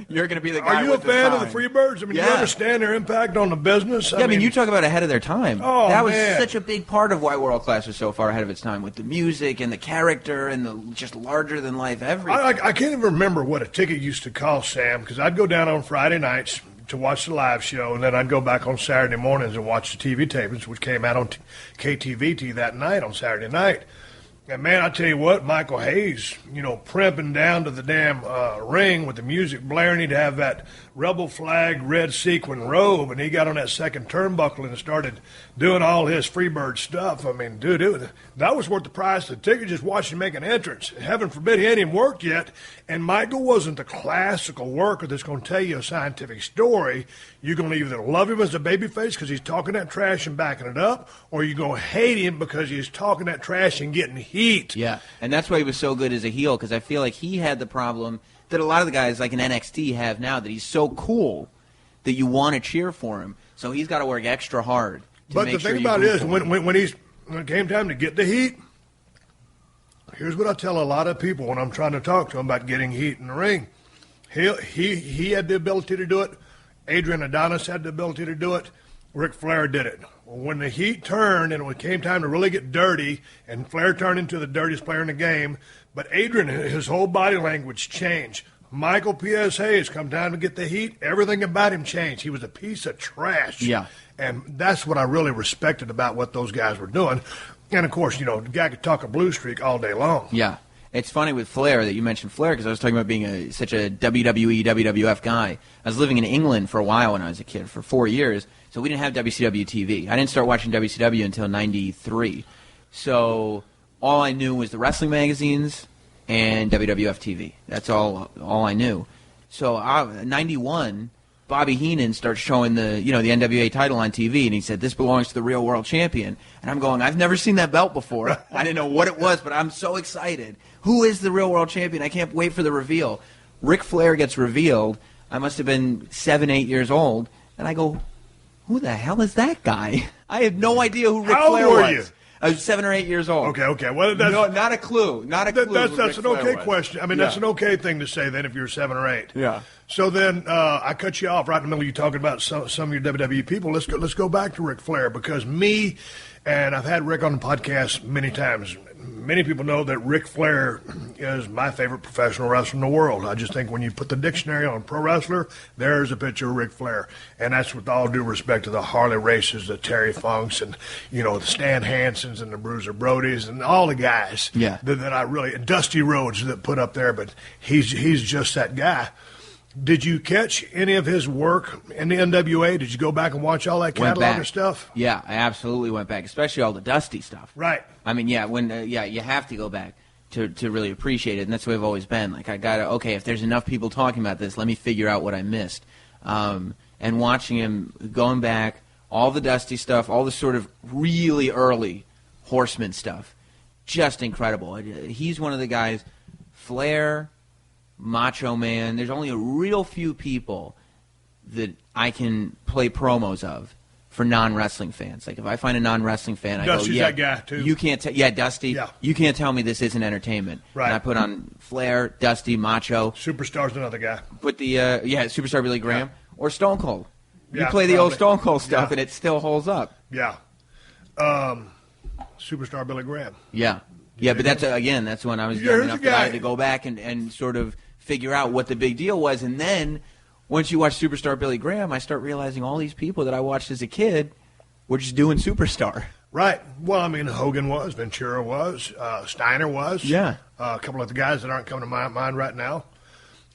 You're gonna be the guy. Are you with a fan of the Freebirds? You understand their impact on the business. I mean, you talk about ahead of their time. Oh, that was such a big part of why World Class was so far ahead of its time, with the music and the character and the just larger-than-life everything. I can't even remember what a ticket used to cost, Sam, because I'd go down on Friday nights to watch the live show, and then I'd go back on Saturday mornings and watch the TV tapings, which came out on KTVT that night on Saturday night. And, man, I tell you what, Michael Hayes, primping down to the damn ring with the music blaring. He'd have that rebel flag red sequin robe, and he got on that second turnbuckle and started doing all his Freebird stuff. I mean, dude, that was worth the price of the ticket just watching him make an entrance. Heaven forbid he hadn't even worked yet. And Michael wasn't the classical worker that's going to tell you a scientific story. You're going to either love him as a babyface because he's talking that trash and backing it up, or you're going to hate him because he's talking that trash and getting heat. Yeah, and that's why he was so good as a heel, because I feel like he had the problem that a lot of the guys like in NXT have now, that he's so cool that you want to cheer for him. So he's got to work extra hard to but make the sure thing you about root it is, for him. when it came time to get the heat, here's what I tell a lot of people when I'm trying to talk to them about getting heat in the ring. He had the ability to do it. Adrian Adonis had the ability to do it. Ric Flair did it. When the heat turned and it came time to really get dirty, and Flair turned into the dirtiest player in the game, but Adrian, his whole body language changed. Michael P.S. Hayes, come time to get the heat, everything about him changed. He was a piece of trash. Yeah. And that's what I really respected about what those guys were doing. And, of course, the guy could talk a blue streak all day long. Yeah. It's funny with Flair that you mentioned Flair, because I was talking about being such a WWE, WWF guy. I was living in England for a while when I was a kid, for 4 years, so we didn't have WCW TV. I didn't start watching WCW until 93. So all I knew was the wrestling magazines and WWF TV. That's all I knew. So 91, Bobby Heenan starts showing the NWA title on TV, and he said, "This belongs to the real world champion." And I'm going, I've never seen that belt before. I didn't know what it was, but I'm so excited. Who is the real world champion? I can't wait for the reveal. Ric Flair gets revealed. I must have been 7, 8 years old, and I go, who the hell is that guy? I had no idea who Ric Flair was. How old were you? I was 7 or 8 years old. Okay. Well, that's, no, not a clue. Not a clue. That's an okay question. I mean, that's an okay thing to say then if you're 7 or 8. Yeah. So then I cut you off right in the middle of you talking about some of your WWE people. Let's go back to Ric Flair, because me, and I've had Rick on the podcast many times. Many people know that Ric Flair is my favorite professional wrestler in the world. I just think when you put the dictionary on pro wrestler, there's a picture of Ric Flair. And that's with all due respect to the Harley Races, the Terry Funks, and, the Stan Hansons and the Bruiser Brodies and all the guys that I really, and Dusty Rhodes that put up there, but he's just that guy. Did you catch any of his work in the NWA? Did you go back and watch all that catalog of stuff? Yeah, I absolutely went back, especially all the Dusty stuff. Right. I mean, you have to go back to really appreciate it, and that's the way I've always been. Like, I got to, okay, if there's enough people talking about this, let me figure out what I missed. And watching him, going back, all the Dusty stuff, all the sort of really early Horseman stuff, just incredible. He's one of the guys, Flair, Macho Man, there's only a real few people that I can play promos of for non-wrestling fans. Like, if I find a non-wrestling fan, Dusty's I go, yeah, that guy too. You can't Dusty. Yeah. You can't tell me this isn't entertainment. Right. And I put on Flair, Dusty, Macho. Superstar's another guy. Put the Superstar Billy Graham or Stone Cold. You Yeah, play the old probably. Stone Cold stuff, Yeah. and it still holds up. Yeah. Superstar Billy Graham. Yeah. Yeah, but that's when I was young enough that I had to go back and sort of figure out what the big deal was. And then once you watch Superstar Billy Graham, I start realizing all these people that I watched as a kid were just doing Superstar. Right. Well, I mean, Hogan was, Ventura was, Steiner was. Yeah. A couple of the guys that aren't coming to my mind right now.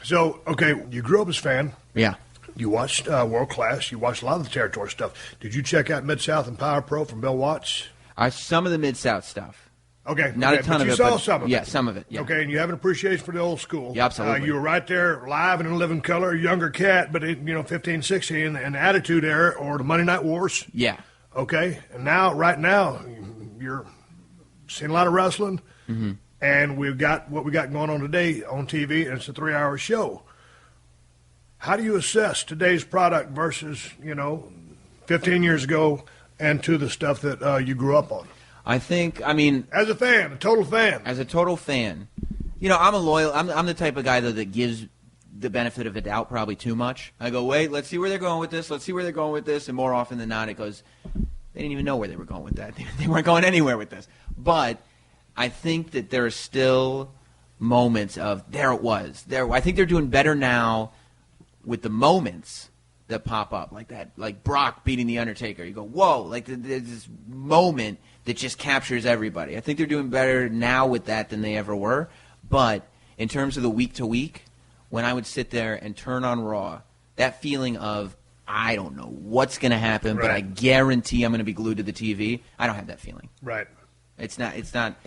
So, okay, you grew up as a fan. Yeah. You watched World Class. You watched a lot of the territory stuff. Did you check out Mid-South and Power Pro from Bill Watts? Some of the Mid-South stuff. Okay. Not a ton but of you it. saw but some of it. Yeah, some of it. Yeah. Okay, and you have an appreciation for the old school. Yeah, absolutely. You were right there live and in living color, younger cat, but 15, 16, and the Attitude Era or the Monday Night Wars. Yeah. Okay, and right now, you're seeing a lot of wrestling, and we've got what we got going on today on TV, and it's a 3-hour show. How do you assess today's product versus, 15 years ago and to the stuff that you grew up on? As a fan, a total fan. As a total fan, I'm I'm the type of guy that gives the benefit of the doubt probably too much. I go, wait, let's see where they're going with this. Let's see where they're going with this. And more often than not, it goes, they didn't even know where they were going with that. They weren't going anywhere with this. But I think that there are still moments of, there it was. I think they're doing better now with the moments that pop up like that, like Brock beating The Undertaker. You go, whoa, like there's this moment that just captures everybody. I think they're doing better now with that than they ever were. But in terms of the week-to-week, when I would sit there and turn on Raw, that feeling of, I don't know what's going to happen, but I guarantee I'm going to be glued to the TV, I don't have that feeling. Right. It's not.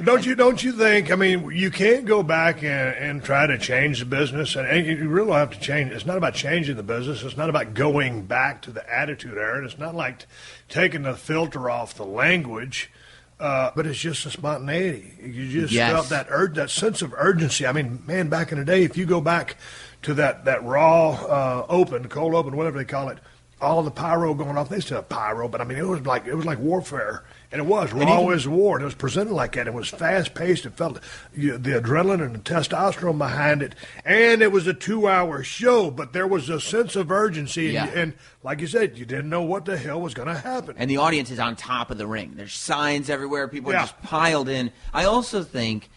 Don't you think? I mean, you can't go back and try to change the business, and you really have to change. It's not about changing the business. It's not about going back to the Attitude Era. And it's not like taking the filter off the language, but it's just a spontaneity. You just felt that sense of urgency. I mean, man, back in the day, if you go back to that Raw open, cold open, whatever they call it, all the pyro going off. They still have pyro, but I mean, it was like warfare. And it was. Raw was war. It was presented like that. It was fast-paced. It felt the adrenaline and the testosterone behind it. And it was a 2-hour show, but there was a sense of urgency. And like you said, you didn't know what the hell was going to happen. And the audience is on top of the ring. There's signs everywhere. People are just piled in. I also think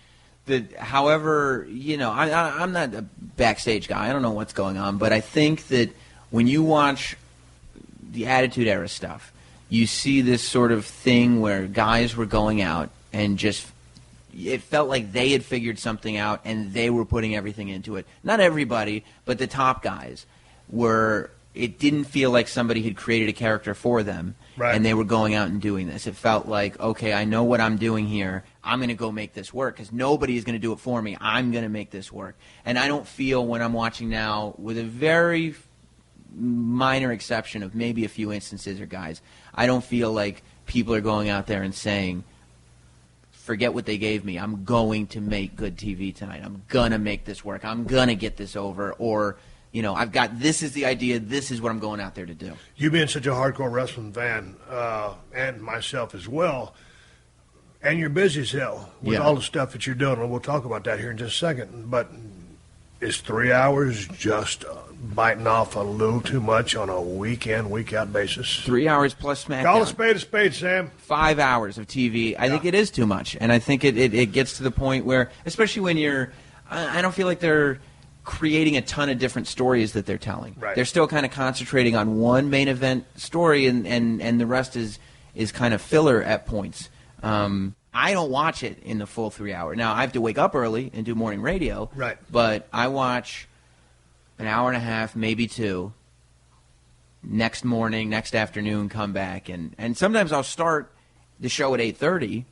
that, however, I'm not a backstage guy. I don't know what's going on. But I think that when you watch the Attitude Era stuff, you see this sort of thing where guys were going out and just it felt like they had figured something out and they were putting everything into it. Not everybody, but the top guys were. It didn't feel like somebody had created a character for them, and they were going out and doing this. It felt like, okay, I know what I'm doing here. I'm going to go make this work because nobody is going to do it for me. I'm going to make this work. And I don't feel when I'm watching now, with a very minor exception of maybe a few instances or guys, I don't feel like people are going out there and saying, forget what they gave me. I'm going to make good TV tonight. I'm going to make this work. I'm going to get this over. Or, I've got, this is the idea. This is what I'm going out there to do. You being such a hardcore wrestling fan, and myself as well, and you're busy as hell with all the stuff that you're doing, and we'll talk about that here in just a second, but is 3 hours just biting off a little too much on a week-in, week-out basis? 3 hours plus SmackDown. Call a spade, Sam. 5 hours of TV. I think it is too much. And I think it gets to the point where, especially when you're, I don't feel like they're creating a ton of different stories that they're telling. Right. They're still kind of concentrating on one main event story, and the rest is kind of filler at points. I don't watch it in the full 3 hour. Now, I have to wake up early and do morning radio. Right. But I watch an hour and a half, maybe 2, next morning, next afternoon, come back. And sometimes I'll start the show at 8:30,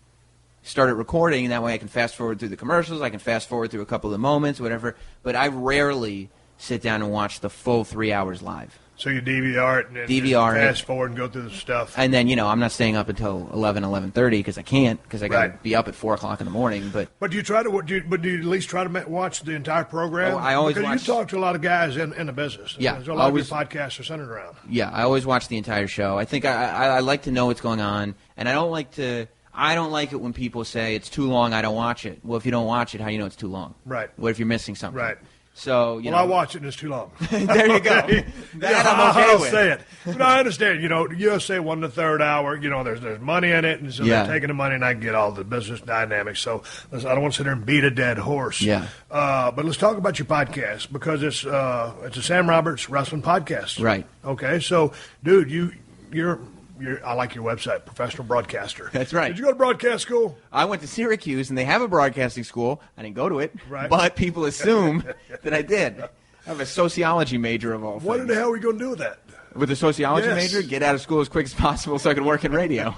start it recording, and that way I can fast forward through the commercials, I can fast forward through a couple of the moments, whatever. But I rarely sit down and watch the full 3 hours live. So you DVR it and then DVR fast forward and go through the stuff. And then, I'm not staying up until 11:30 because I can't, because I got to be up at 4 o'clock in the morning. But do you try to? Do you at least try to watch the entire program? Oh, I always because watch. You talk to a lot of guys in the business. Yeah, there's a lot of your podcasts are centered around. Yeah, I always watch the entire show. I think I like to know what's going on, and I don't like it when people say it's too long, I don't watch it. Well, if you don't watch it, how do you know it's too long? Right. What if you're missing something? Right. So, I watch it and it's too long. There you go. That I'm okay I'll with. say it. No, I understand. USA won the third hour. There's money in it, and so they're taking the money, and I get all the business dynamics. So I don't want to sit there and beat a dead horse. Yeah. But let's talk about your podcast, because it's a Sam Roberts wrestling podcast. Right. Okay. So, dude, you're I like your website, professional broadcaster. That's right. Did you go to broadcast school? I went to Syracuse, and they have a broadcasting school. I didn't go to it, right. But people assume that I did. I have a sociology major of all things. What in the hell are we going to do with that? With a sociology major, get out of school as quick as possible so I could work in radio.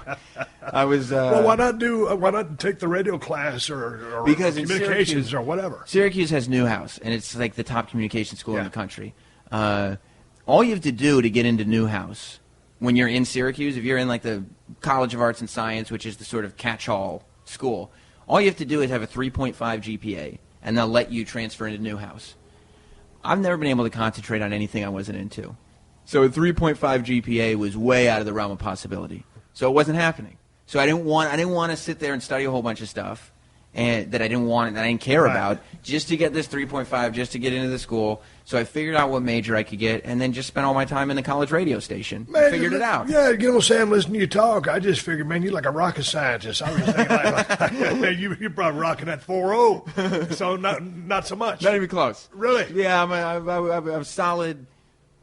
I was. Well, why not take the radio class or because communications or whatever? Syracuse has Newhouse, and it's like the top communication school in the country. All you have to do to get into Newhouse, when you're in Syracuse, if you're in like the College of Arts and Science, which is the sort of catch-all school, all you have to do is have a 3.5 GPA, and they'll let you transfer into Newhouse. I've never been able to concentrate on anything I wasn't into. So a 3.5 GPA was way out of the realm of possibility. So it wasn't happening. So I didn't want to sit there and study a whole bunch of stuff and that I didn't care about, just to get this 3.5, just to get into the school. So I figured out what major I could get, and then just spent all my time in the college radio station. Man, figured it out. Yeah, Sam, listen to you talk. I just figured, man, you're like a rocket scientist. I was just thinking, you're probably rocking that 4.0, so not so much. Not even close. Really? Yeah, I'm a solid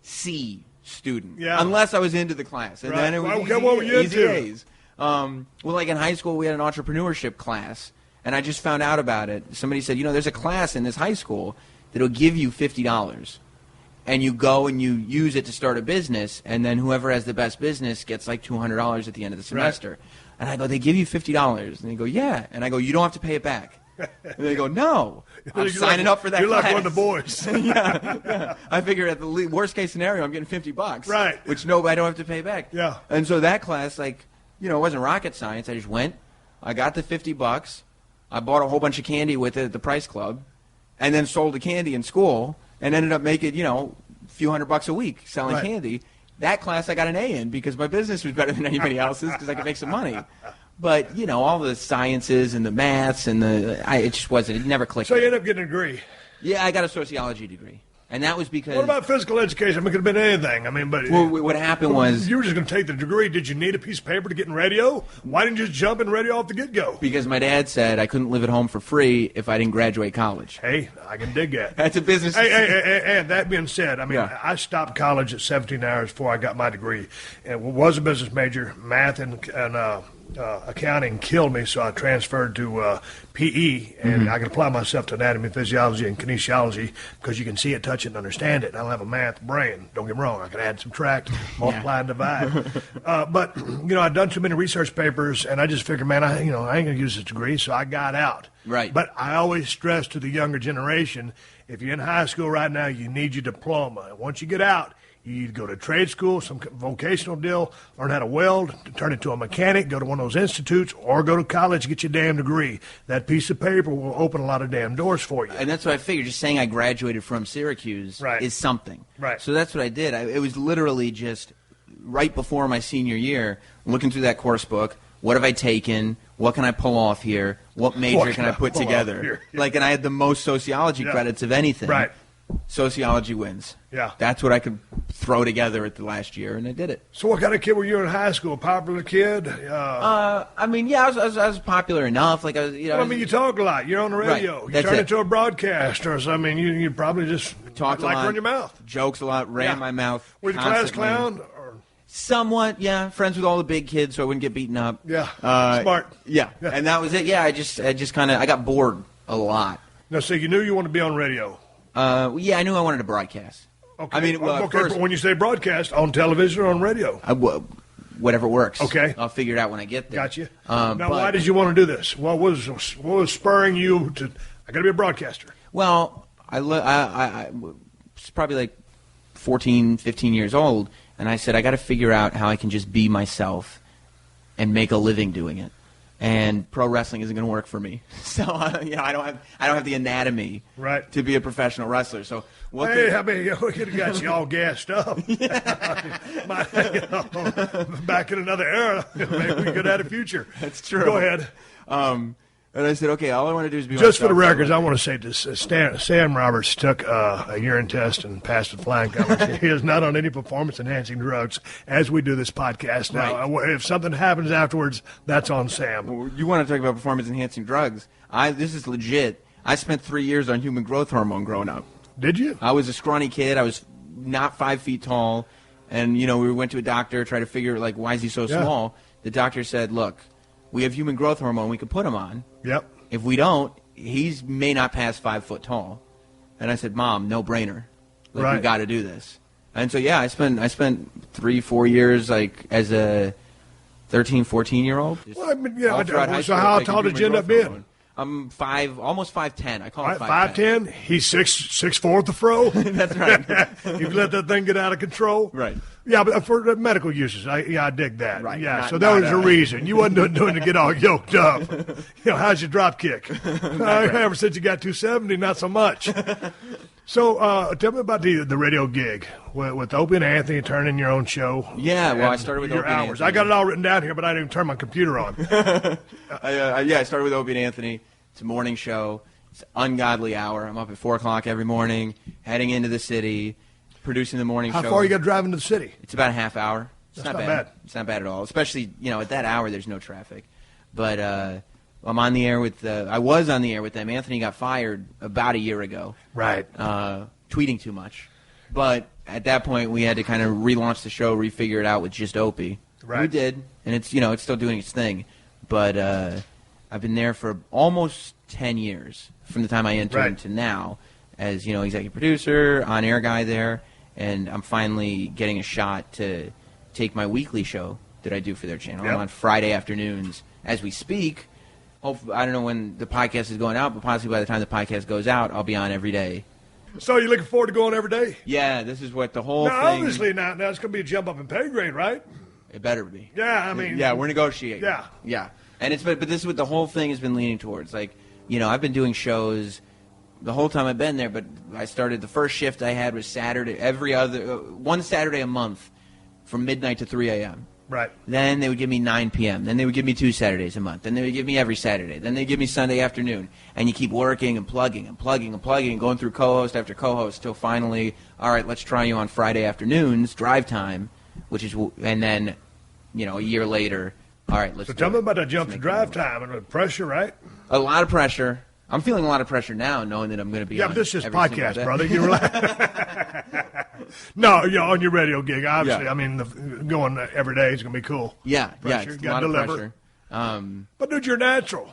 C. student. Yeah. Unless I was into the class. And then it was Okay, what were you easy into? A's. Well, like in high school, we had an entrepreneurship class. And I just found out about it. Somebody said, there's a class in this high school that'll give you $50. And you go and you use it to start a business, and then whoever has the best business gets like $200 at the end of the semester. Right. And I go, they give you $50. And they go, yeah. And I go, you don't have to pay it back. And they go, no. I'm signing up for that You're class. like one of the boys. yeah. I figure at the worst case scenario, I'm getting $50. Right. Which I don't have to pay back. Yeah. And so that class, it wasn't rocket science. I just went. I got the $50. I bought a whole bunch of candy with it at the Price Club, and then sold the candy in school, and ended up making, a few $100 a week selling candy. That class I got an A in because my business was better than anybody else's because I could make some money. But, all the sciences and the maths and it just wasn't. It never clicked. So you ended up getting a degree. Yeah, I got a sociology degree. And that was because... What about physical education? It could have been anything. But... Well, what happened was... You were just going to take the degree. Did you need a piece of paper to get in radio? Why didn't you just jump in radio off the get-go? Because my dad said I couldn't live at home for free if I didn't graduate college. Hey, I can dig that. That's a business... Hey, and that being said, I stopped college at 17 hours before I got my degree. And was a business major. Math and accounting killed me, so I transferred to PE, and I can apply myself to anatomy, physiology, and kinesiology because you can see it, touch it, and understand it. I don't have a math brain. Don't get me wrong. I can add, subtract, multiply, and divide. But I'd done too many research papers, and I just figured, man, I ain't going to use this degree, so I got out. Right. But I always stress to the younger generation, if you're in high school right now, you need your diploma. Once you get out, you either go to trade school, some vocational deal, learn how to weld, turn into a mechanic, go to one of those institutes, or go to college, get your damn degree. That piece of paper will open a lot of damn doors for you. And that's what I figured. Just saying I graduated from Syracuse is something. Right. So that's what I did. It was literally just right before my senior year, looking through that course book. What have I taken? What can I pull off here? What major can I put together? And I had the most sociology credits of anything. Right. Sociology wins. Yeah. That's what I could throw together at the last year, and I did it. So what kind of kid were you in high school? A popular kid? I was popular enough. You talk a lot. You're on the radio. Right. You turn into a broadcaster. So, you probably just talked a lot. Run your mouth. Jokes a lot. Ran my mouth. Were you the class clown? Somewhat, yeah. Friends with all the big kids, so I wouldn't get beaten up. Yeah, smart. Yeah, and that was it. Yeah, I just kind of got bored a lot. No, so you knew you wanted to be on radio. Yeah, I knew I wanted to broadcast. Okay. But when you say broadcast, on television or on radio? Whatever works. Okay. I'll figure it out when I get there. Gotcha. Why did you want to do this? What was spurring you to? I got to be a broadcaster. Well, I was probably like 14, 15 years old, and I said I got to figure out how I can just be myself and make a living doing it. And pro wrestling isn't going to work for me, so I don't have the anatomy to be a professional wrestler. So we could have got you all gassed up. Back in another era, maybe we could have had a future. That's true. Go ahead. And I said, okay, all I want to do is be just myself. For the records, I want to say this: Sam Roberts took a urine test and passed with flying colors. He is not on any performance-enhancing drugs as we do this podcast now. Right. If something happens afterwards, that's on Sam. Well, you want to talk about performance-enhancing drugs? This is legit. I spent 3 years on human growth hormone growing up. Did you? I was a scrawny kid. I was not 5 feet tall, and we went to a doctor, tried to figure why is he so small. The doctor said, "Look, we have human growth hormone we could put him on. Yep. If we don't, he may not pass 5 foot tall." And I said, "Mom, no brainer. We got to do this." And so I spent 3-4 years as a 13, 14-year-old. Well, so how tall did you end up being? I'm almost 5'10". I call it 5'10". He's 6'4" at the fro. That's right. You let that thing get out of control. Right. Yeah, but for medical uses, I dig that. Right. Yeah, so that was the reason. You wasn't doing to get all yoked up. How's your drop kick? Ever since you got 270, not so much. So tell me about the radio gig with Opie and Anthony, turning your own show. Yeah, well, I started with Opie and Anthony. I got it all written down here, but I didn't even turn my computer on. I started with Opie and Anthony. It's a morning show. It's an ungodly hour. I'm up at 4 o'clock every morning, heading into the city, producing the morning show. How far you got driving to the city? It's about a half hour. It's not bad. It's not bad at all, especially, at that hour there's no traffic. But I'm on the air with I was on the air with them. Anthony got fired about a year ago. Right. Tweeting too much. But at that point, we had to kind of relaunch the show, refigure it out with just Opie. Right. We did, and it's it's still doing its thing. But I've been there for almost 10 years from the time I entered into now as executive producer, on-air guy there, and I'm finally getting a shot to take my weekly show that I do for their channel. I'm on Friday afternoons as we speak. Hopefully, I don't know when the podcast is going out, but possibly by the time the podcast goes out, I'll be on every day. So you're looking forward to going every day? Yeah, this is what the whole thing... Obviously now it's going to be a jump up in pay grade, right? It better be. Yeah, I mean... Yeah, we're negotiating. Yeah. Yeah. And but this is what the whole thing has been leaning towards. Like, I've been doing shows the whole time I've been there, but I started, the first shift I had was Saturday, one Saturday a month from midnight to 3 a.m. Right. Then they would give me 9 p.m. Then they would give me 2 Saturdays a month. Then they would give me every Saturday. Then they'd give me Sunday afternoon. And you keep working and plugging and plugging and plugging and going through co-host after co-host till finally, all right, let's try you on Friday afternoons, drive time, and then, a year later, all right, let's So tell me about that jump to drive time and the pressure, right? A lot of pressure. I'm feeling a lot of pressure now knowing that I'm going to be on but this is every single podcast, day. brother. You're No, on your radio gig, obviously. Yeah. I mean, going every day is going to be cool. Yeah, Pressure, it's a gotta lot of deliver. pressure. But dude, you're natural.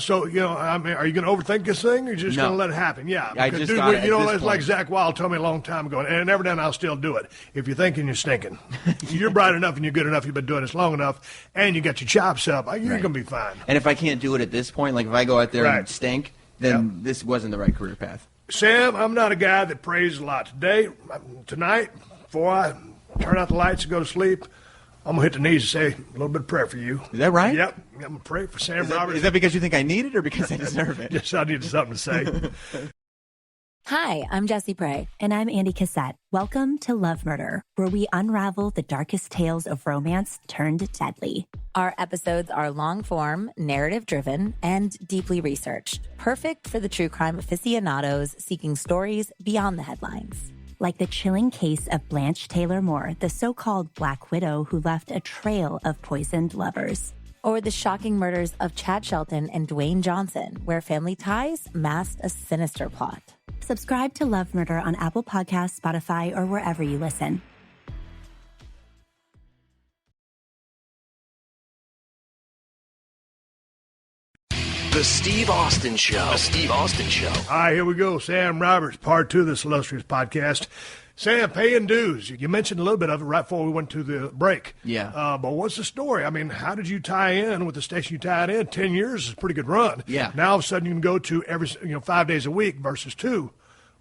So, I mean, are you going to overthink this thing, or are you just No. going to let it happen? Yeah. I Because, just got it at this it's like point. Zach Wilde told me a long time ago, and every now and then I'll still do it. If you're thinking, you're stinking. You're bright enough and you're good enough, you've been doing this long enough, and you got your chops up, you're going to be fine. And if I can't do it at this point, like if I go out there Right. and stink, then this wasn't the right career path. Sam, I'm not a guy that prays a lot. Tonight, before I turn out the lights and go to sleep, I'm going to hit the knees and say a little bit of prayer for you. Is that right? Yep. I'm going to pray for Sam Roberts. Is that because you think I need it or because I deserve it? Yes, I need something to say. Hi, I'm Jessie Prey. And I'm Andy Cassette. Welcome to Love Murder, where we unravel the darkest tales of romance turned deadly. Our episodes are long form, narrative driven, and deeply researched. Perfect for the true crime aficionados seeking stories beyond the headlines. Like the chilling case of Blanche Taylor Moore, the so-called Black Widow who left a trail of poisoned lovers. Or the shocking murders of Chad Shelton and Dwayne Johnson, where family ties masked a sinister plot. Subscribe to Love Murder on Apple Podcasts, Spotify, or wherever you listen. The Steve Austin Show. The Steve Austin Show. All right, here we go. Sam Roberts, part 2 of this illustrious podcast. Sam, paying dues. You mentioned a little bit of it right before we went to the break. Yeah. But what's the story? I mean, how did you tie in with the station you tied in? 10 years is a pretty good run. Yeah. Now, all of a sudden, you can go to every 5 days a week versus 2,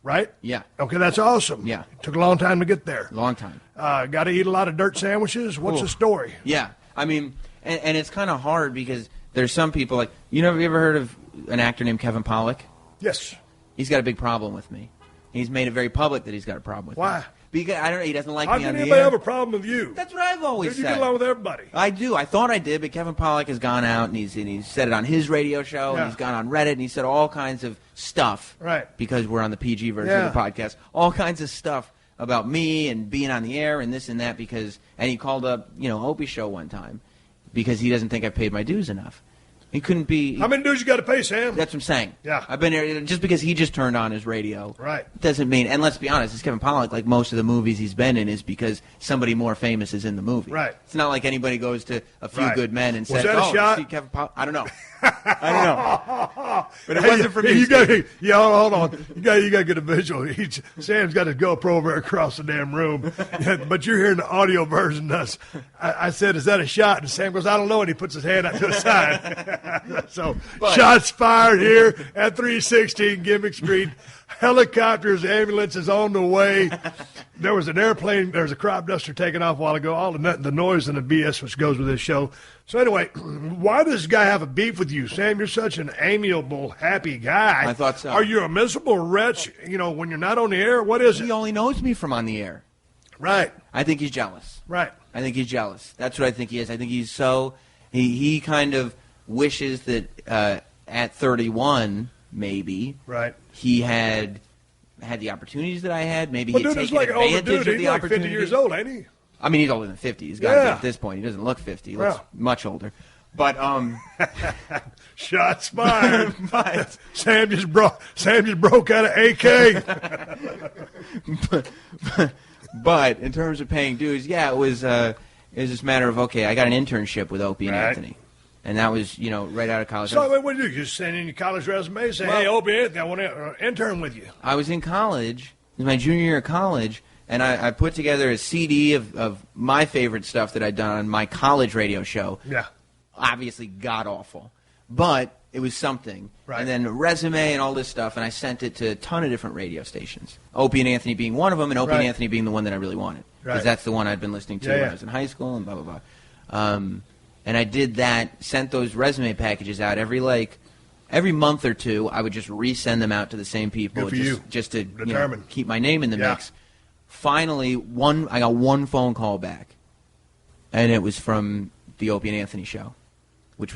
right? Yeah. Okay, that's awesome. Yeah. Took a long time to get there. Long time. Got to eat a lot of dirt sandwiches. What's the story? Yeah. I mean, and it's kind of hard because there's some people like, have you ever heard of an actor named Kevin Pollack? Yes. He's got a big problem with me. He's made it very public that he's got a problem with me. Why? Because, I don't know, he doesn't like How me can on the anybody air. have a problem with you? That's what I've always Dude, you said. get along with everybody. I do. I thought I did, but Kevin Pollack has gone out and he's said it on his radio show, Yeah. and he's gone on Reddit, and he said all kinds of stuff. Right. Because we're on the PG version Yeah. of the podcast. All kinds of stuff about me and being on the air and this and that and he called up, Opie's show one time because he doesn't think I've paid my dues enough. He couldn't be. How many dues you got to pay, Sam? That's what I'm saying. Yeah. I've been here just because he just turned on his radio. Right. Doesn't mean, and let's be honest, it's Kevin Pollack. Like most of the movies he's been in is because somebody more famous is in the movie. Right. It's not like anybody goes to A Few Right. Good Men and Was says, that a "Oh, shot?" see Kevin Pollack." I don't know. I don't know. But it wasn't for me. You got, hold on. You got to get a visual. Sam's got his GoPro over across the damn room, but you're hearing the audio version. I said, "Is that a shot?" And Sam goes, "I don't know," and he puts his hand out to the side. So shots fired here at 316 Gimmick Street. Helicopters, ambulances on the way. There was an airplane. There was a crop duster taking off a while ago. All the noise and the BS which goes with this show. So anyway, why does this guy have a beef with you, Sam? You're such an amiable, happy guy. I thought so. Are you a miserable wretch? When you're not on the air, what is it? He only knows me from on the air. Right. I think he's jealous. Right. I think he's jealous. That's what I think he is. I think he's so he kind of wishes that at 31 maybe Right. he had the opportunities that I had. Maybe Well, he'd dude, it's taken like older advantage dude. of He's the like 50 opportunity. years old, ain't he? I mean, he's older than 50. He's got to be Yeah. at this point. He doesn't look 50. He looks Yeah. much older. But Shots fired. but Sam just broke out an AK. but in terms of paying dues, yeah, it was this matter of, okay, I got an internship with Opie and Anthony. And that was, right out of college. So what did you do? Just send in your college resume and say, hey, Opie Anthony, I want to intern with you. I was in college. It was my junior year of college. And I put together a CD of my favorite stuff that I'd done on my college radio show. Yeah. Obviously god-awful. But it was something. Right. And then a resume and all this stuff, and I sent it to a ton of different radio stations. Opie and Anthony being one of them, and Opie and Anthony being the one that I really wanted. Because that's the one I'd been listening to when I was in high school and blah, blah, blah. And I did that, sent those resume packages out every month or two. I would just resend them out to the same people just to keep my name in the mix. Finally, I got one phone call back, and it was from the Opie and Anthony show,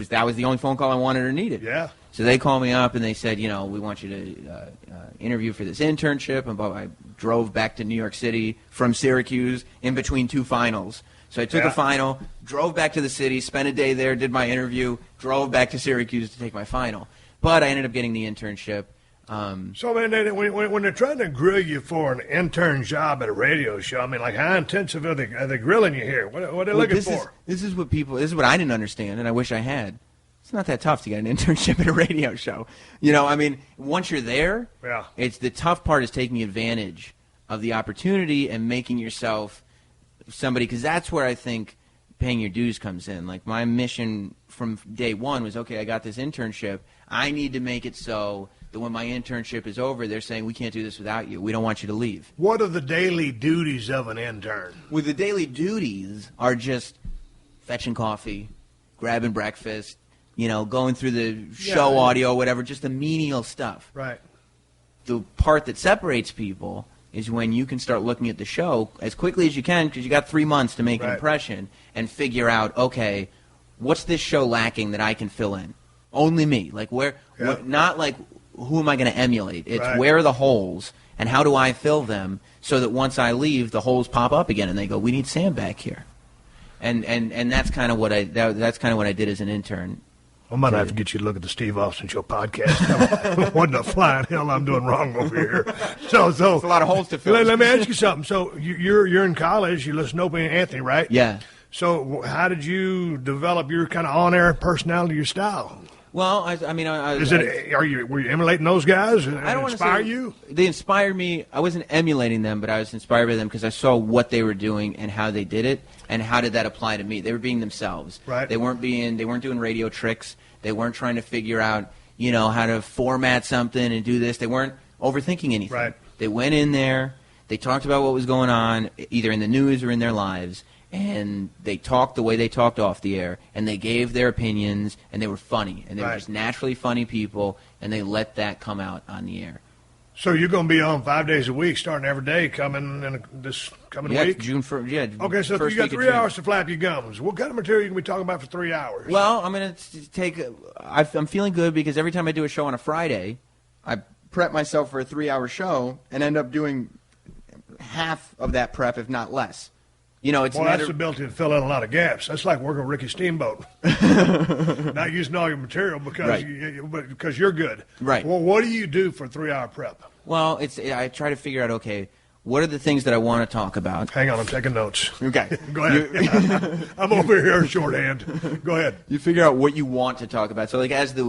that was the only phone call I wanted or needed. Yeah. So they called me up and they said, we want you to interview for this internship. And I drove back to New York City from Syracuse in between two finals. So I took a final, drove back to the city, spent a day there, did my interview, drove back to Syracuse to take my final. But I ended up getting the internship. So, man, when they're trying to grill you for an intern job at a radio show, I mean, like, how intensive are they grilling you here? What are they looking for? This is what I didn't understand, and I wish I had. It's not that tough to get an internship at a radio show. Once you're there, it's the tough part is taking advantage of the opportunity and making yourself somebody, because that's where I think paying your dues comes in. Like, my mission from day one was, okay, I got this internship. I need to make it so that when my internship is over, they're saying, we can't do this without you. We don't want you to leave. What are the daily duties of an intern? Well, the daily duties are just fetching coffee, grabbing breakfast, going through the show audio, whatever, just the menial stuff. Right. The part that separates people is when you can start looking at the show as quickly as you can, because you got 3 months to make an impression, and figure out, okay, what's this show lacking that I can fill in? Only me. Like, not like, who am I going to emulate? It's where are the holes, and how do I fill them so that once I leave, the holes pop up again, and they go, we need Sam back here. And that's kind of what I did as an intern. I might have to get you to look at the Steve Austin Show podcast. What the flying hell I'm doing wrong over here? So it's a lot of holes to fill. Let me ask you something. So you're in college. You listen to Opie and Anthony, right? Yeah. So how did you develop your kind of on-air personality, your style? Well, were you emulating those guys? I don't inspire you? They inspired me. I wasn't emulating them, but I was inspired by them because I saw what they were doing and how they did it, and how did that apply to me. They were being themselves. Right. They weren't doing radio tricks. They weren't trying to figure out, how to format something and do this. They weren't overthinking anything. Right. They went in there. They talked about what was going on, either in the news or in their lives. And they talked the way they talked off the air, and they gave their opinions, and they were funny, and they were just naturally funny people, and they let that come out on the air. So you're going to be on 5 days a week, starting every day, this coming week? June 1st. Yeah. Okay, so you got 3 hours to flap your gums. What kind of material are you going to be talking about for 3 hours? Well, I'm going to take. I'm feeling good because every time I do a show on a Friday, I prep myself for a 3-hour show and end up doing half of that prep, if not less. It's that's the ability to fill in a lot of gaps. That's like working with Ricky Steamboat. Not using all your material because you're good. Right. Well, what do you do for a 3-hour prep? Well, I try to figure out, okay, what are the things that I want to talk about? Hang on, I'm taking notes. Okay. Go ahead. I'm over here shorthand. Go ahead. You figure out what you want to talk about. So, like, at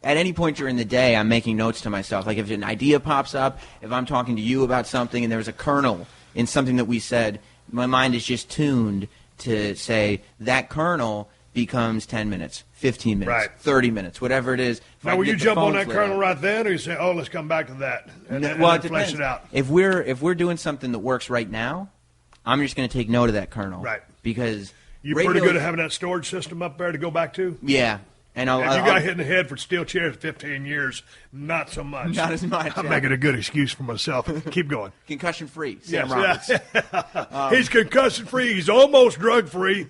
any point during the day, I'm making notes to myself. Like, if an idea pops up, if I'm talking to you about something and there's a kernel in something that we said, my mind is just tuned to say that kernel becomes 10 minutes, 15 minutes, 30 minutes, whatever it is. Now, will you jump on that kernel right then, or you say, let's come back to that, and then flesh it out? If we're doing something that works right now, I'm just going to take note of that kernel. Right. Because you're pretty good at having that storage system up there to go back to? Yeah. And you got hit in the head for steel chairs for 15 years. Not so much. Not as much. I'm making a good excuse for myself. Keep going. Concussion-free, Sam Roberts. He's concussion-free. He's almost drug-free.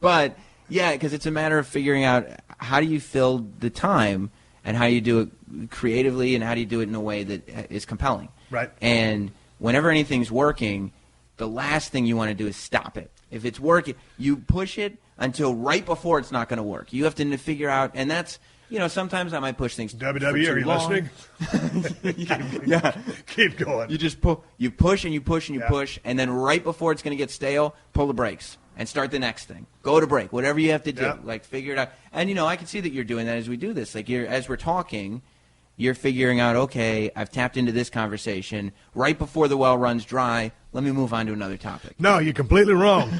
But, yeah, because it's a matter of figuring out how do you fill the time and how you do it creatively and how do you do it in a way that is compelling. Right. And whenever anything's working, the last thing you want to do is stop it. If it's working, you push it until right before it's not going to work. You have to figure out, and that's, sometimes I might push things. WWE, are you listening? Yeah. Keep going. You just you push and you push and you push, and then right before it's going to get stale, pull the brakes and start the next thing. Go to break, whatever you have to do. Like, figure it out. And, I can see that you're doing that as we do this. Like, as we're talking, you're figuring out, okay, I've tapped into this conversation. Right before the well runs dry, let me move on to another topic. No, you're completely wrong.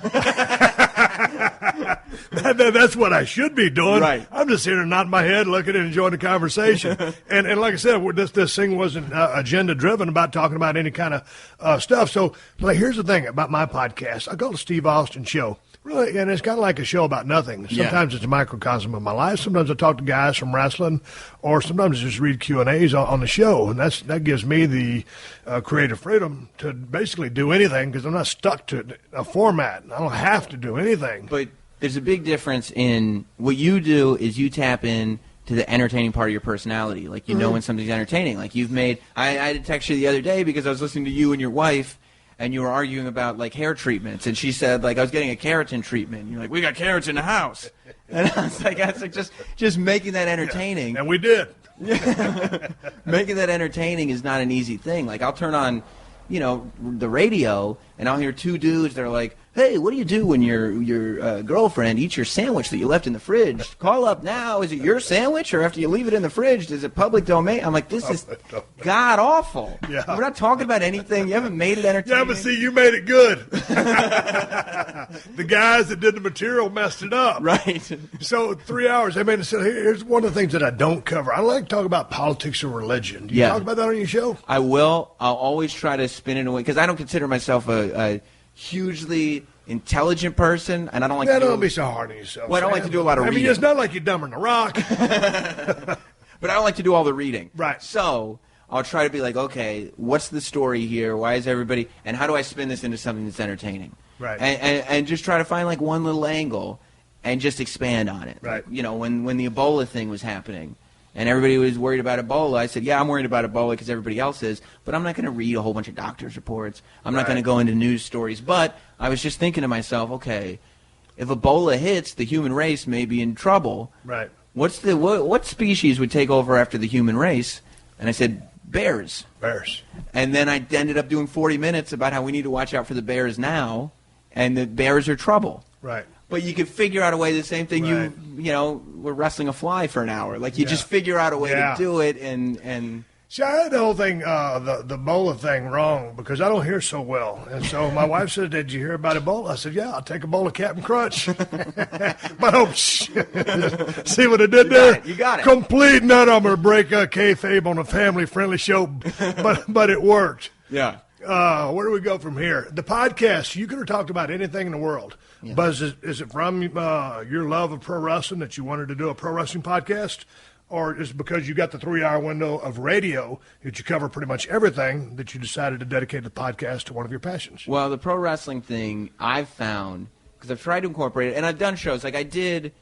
That's what I should be doing. Right. I'm just here nodding my head, looking and enjoying the conversation. and like I said, this thing wasn't agenda-driven about talking about any kind of stuff. So here's the thing about my podcast. I call it the Steve Austin Show. Really, and it's kind of like a show about nothing. Sometimes it's a microcosm of my life. Sometimes I talk to guys from wrestling, or sometimes I just read Q&As on the show, and that gives me the creative freedom to basically do anything because I'm not stuck to a format. I don't have to do anything. But there's a big difference in what you do is you tap in to the entertaining part of your personality. Like, know when something's entertaining. Like, you've made – I had to text you the other day because I was listening to you and your wife, and you were arguing about, like, hair treatments. And she said, like, I was getting a keratin treatment. And you're like, we got carrots in the house. And I was like, that's like just making that entertaining. And we did. Making that entertaining is not an easy thing. Like, I'll turn on, the radio, and I'll hear two dudes that are like, hey, what do you do when your girlfriend eats your sandwich that you left in the fridge? Call up now. Is it your sandwich, or after you leave it in the fridge, is it public domain? I'm like, this is god-awful. Yeah. We're not talking about anything. You haven't made it entertaining. Yeah, but see, you made it good. The guys that did the material messed it up. Right. So 3 hours. I mean, so here's one of the things that I don't cover. I like to talk about politics or religion. Do you talk about that on your show? I will. I'll always try to spin it away, because I don't consider myself a hugely intelligent person, and I don't like to don't be so hard on yourself. Well, I don't like to do a lot of reading. I mean, it's not like you're dumber than a rock. But I don't like to do all the reading. Right. So I'll try to be like, okay, what's the story here? Why is everybody, and how do I spin this into something that's entertaining? Right. And just try to find like one little angle and just expand on it. Right. Like, when the Ebola thing was happening, and everybody was worried about Ebola, I said, yeah, I'm worried about Ebola because everybody else is, but I'm not going to read a whole bunch of doctors' reports. I'm not going to go into news stories. But I was just thinking to myself, okay, if Ebola hits, the human race may be in trouble. Right. What species would take over after the human race? And I said, bears. Bears. And then I ended up doing 40 minutes about how we need to watch out for the bears now, and the bears are trouble. Right. But you could figure out a way, the same thing Right. we're wrestling a fly for an hour. Like, you just figure out a way to do it, and See, I had the whole thing, the Ebola thing wrong because I don't hear so well. And so my wife said, did you hear about Ebola? I said, yeah, I'll take a bowl of Captain Crunch. But see what I did there? You got it. Complete nut. I'm going to break kayfabe on a family-friendly show, but it worked. yeah. Where do we go from here? The podcast, you could have talked about anything in the world. Yeah. But is it from your love of pro wrestling that you wanted to do a pro wrestling podcast? Or is it because you got the 3-hour window of radio that you cover pretty much everything that you decided to dedicate the podcast to one of your passions? Well, the pro wrestling thing I've found, because I've tried to incorporate it, and I've done shows. Like I did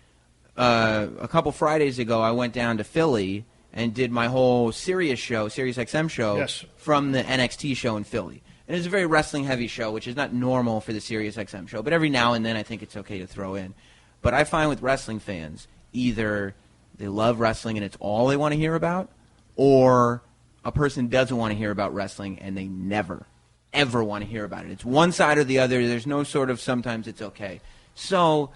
a couple Fridays ago, I went down to Philly and did my whole Sirius XM show from the NXT show in Philly. And it's a very wrestling-heavy show, which is not normal for the Sirius XM show. But every now and then I think it's okay to throw in. But I find with wrestling fans, either they love wrestling and it's all they want to hear about, or a person doesn't want to hear about wrestling and they never, ever want to hear about it. It's one side or the other. There's no sort of sometimes it's okay. So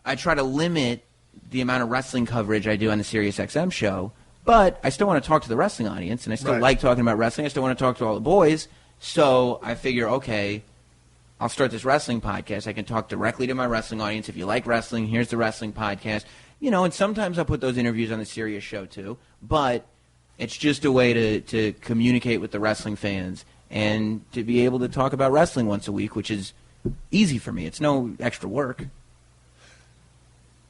I try to limit the amount of wrestling coverage I do on the Sirius XM show, but I still want to talk to the wrestling audience, and I still like talking about wrestling. I still want to talk to all the boys. So I figure, okay, I'll start this wrestling podcast. I can talk directly to my wrestling audience. If you like wrestling, here's the wrestling podcast. And sometimes I'll put those interviews on the Sirius show too, but it's just a way to communicate with the wrestling fans and to be able to talk about wrestling once a week, which is easy for me. It's no extra work.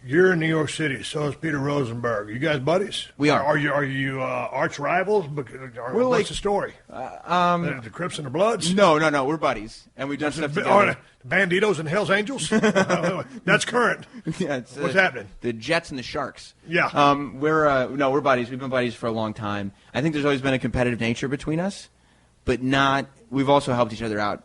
You're in New York City, so is Peter Rosenberg. You guys buddies? We are. Are you arch rivals? What's the story? The Crips and the Bloods? No. We're buddies, and we've done stuff together. The Banditos and Hells Angels? That's current. Yeah, what's happening? The Jets and the Sharks. Yeah. We're buddies. We've been buddies for a long time. I think there's always been a competitive nature between us, but not. We've also helped each other out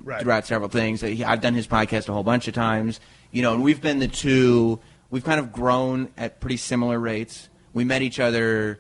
throughout several things. I've done his podcast a whole bunch of times, and we've been the two. We've kind of grown at pretty similar rates. We met each other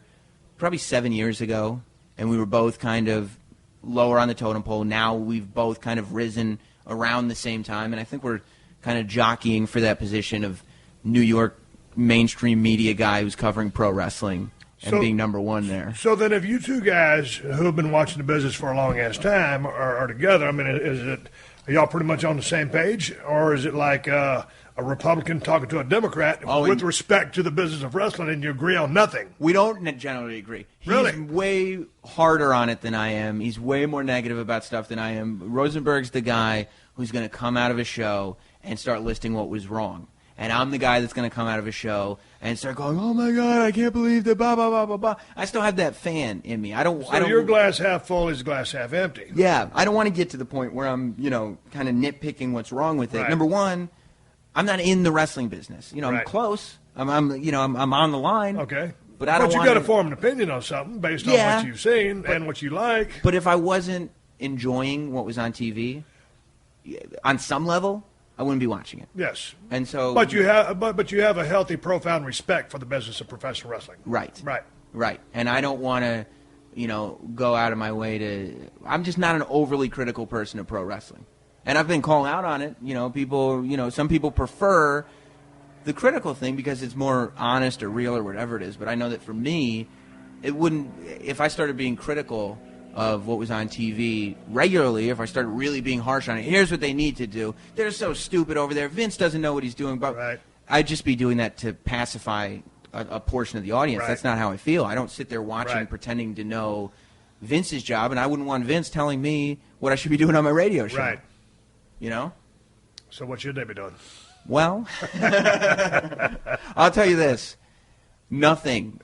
probably 7 years ago, and we were both kind of lower on the totem pole. Now we've both kind of risen around the same time, and I think we're kind of jockeying for that position of New York mainstream media guy who's covering pro wrestling and being number one there. So then if you two guys who have been watching the business for a long-ass time are together, I mean, are y'all pretty much on the same page, or is it like a Republican talking to a Democrat with respect to the business of wrestling, and you agree on nothing? We don't generally agree. Really? He's way harder on it than I am. He's way more negative about stuff than I am. Rosenberg's the guy who's going to come out of a show and start listing what was wrong. And I'm the guy that's going to come out of a show and start going, "Oh my God, I can't believe that!" Blah blah blah blah blah. I still have that fan in me. I don't. Your glass half full is glass half empty. Yeah, I don't want to get to the point where I'm, kind of nitpicking what's wrong with it. Right. Number one, I'm not in the wrestling business. I'm close. I'm on the line. Okay. But I don't. But you got to form an opinion on something based on what you've seen and what you like. But if I wasn't enjoying what was on TV, on some level, I wouldn't be watching it. Yes. And so, but you have a healthy, profound respect for the business of professional wrestling. Right. Right. Right. And I don't want to, go out of my way to. I'm just not an overly critical person of pro wrestling, and I've been calling out on it. People, some people prefer the critical thing because it's more honest or real or whatever it is. But I know that for me, it wouldn't. If I started being critical of what was on TV regularly, if I started really being harsh on it, here's what they need to do. They're so stupid over there. Vince doesn't know what he's doing. But right. I'd just be doing that to pacify a portion of the audience. Right. That's not how I feel. I don't sit there watching, pretending to know Vince's job, and I wouldn't want Vince telling me what I should be doing on my radio show. Right. So what should they be doing? Well, I'll tell you this. Nothing,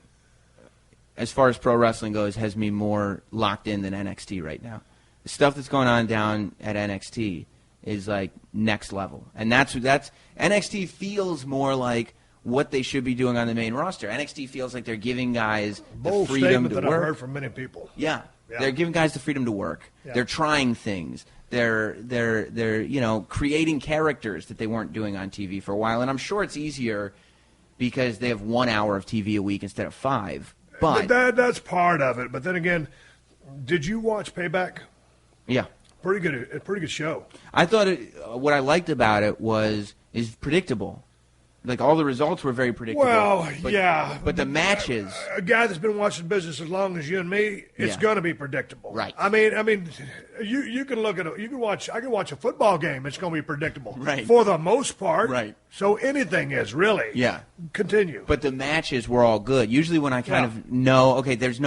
as far as pro wrestling goes, has me more locked in than NXT right now. The stuff that's going on down at NXT is like next level, and that's NXT feels more like what they should be doing on the main roster. NXT feels like they're giving guys the freedom to that work. I've heard from many people. Yeah, they're giving guys the freedom to work. Yeah. They're trying things. They're creating characters that they weren't doing on TV for a while, and I'm sure it's easier because they have 1 hour of TV a week instead of 5. But that's part of it. But then again, did you watch Payback? Yeah, pretty good show. I thought what I liked about it is predictable. Like all the results were very predictable. Well, but the matches. A guy that's been watching business as long as you and me, it's going to be predictable. Right. I mean, you can look at it. I can watch a football game. It's going to be predictable. Right. For the most part. Right. So anything is really. Yeah. Continue. But the matches were all good. Usually when I kind of know, okay, there is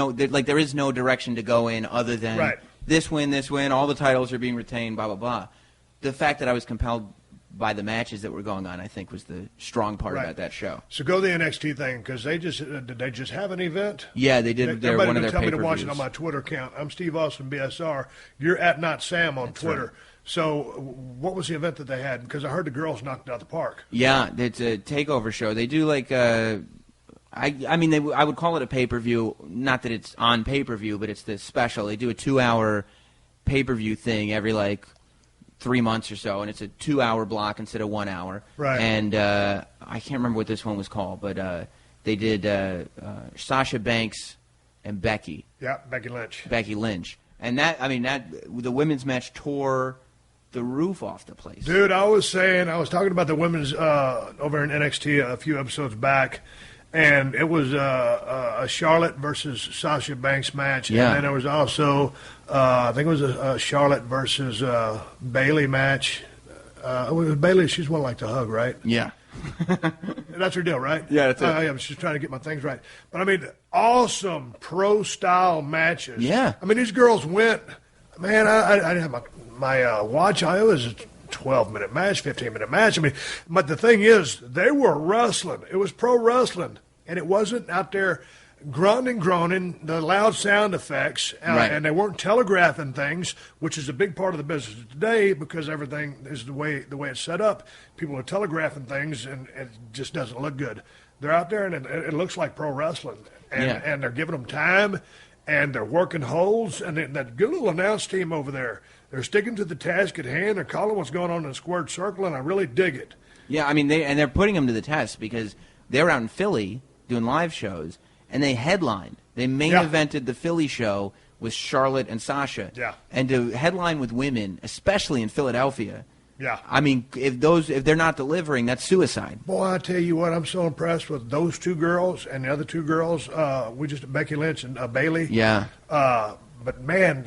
no direction to go in other than this win, all the titles are being retained, blah blah blah. The fact that I was compelled by the matches that were going on, I think, was the strong part about that show. So go to the NXT thing, because did they just have an event? Yeah, they did. They're one of their pay-per-views. Tell me to watch it on my Twitter account. I'm Steve Austin, BSR. You're at Not Sam on Twitter. Right. So what was the event that they had? Because I heard the girls knocked it out of the park. Yeah, it's a takeover show. They do like I would call it a pay-per-view. Not that it's on pay-per-view, but it's the special. They do a 2-hour pay-per-view thing every 3 months or so, and it's a 2-hour block instead of 1 hour. Right. And I can't remember what this one was called, but they did Sasha Banks and Becky. Yeah, Becky Lynch. Becky Lynch. And the women's match tore the roof off the place. Dude, I was talking about the women's over in NXT a few episodes back, and it was a Charlotte versus Sasha Banks match. Yeah. And then there was also, I think it was a Charlotte versus Bayley match. It was Bayley, she's one like to hug, right? Yeah. That's her deal, right? Yeah, that's it. I was just trying to get my things right. But, I mean, awesome pro-style matches. Yeah. I mean, these girls went, man, I didn't have my watch. It was a 12-minute match, 15-minute match. I mean, but the thing is, they were wrestling. It was pro wrestling, and it wasn't out there grunting, groaning, the loud sound effects, and they weren't telegraphing things, which is a big part of the business today because everything is the way it's set up. People are telegraphing things, and it just doesn't look good. They're out there, and it looks like pro wrestling, and they're giving them time. and they're working holds, and that good little announce team over there, they're sticking to the task at hand. They're calling what's going on in the squared circle, and I really dig it. Yeah, I mean, they're putting them to the test because they were out in Philly doing live shows, and they headlined. They main evented the Philly show with Charlotte and Sasha. Yeah. And to headline with women, especially in Philadelphia. Yeah. I mean, if they're not delivering, that's suicide. Boy, I tell you what, I'm so impressed with those two girls and the other two girls. Becky Lynch and Bailey. Yeah. But man,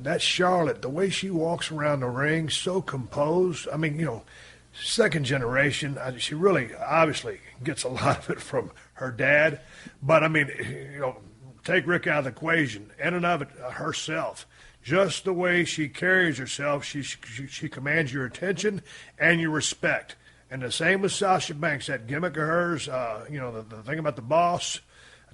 that Charlotte, the way she walks around the ring, so composed. I mean, second generation. She really obviously gets a lot of it from her dad. But I mean, take Rick out of the equation, in and of it herself. Just the way she carries herself, she commands your attention and your respect. And the same with Sasha Banks, that gimmick of hers, the thing about the boss,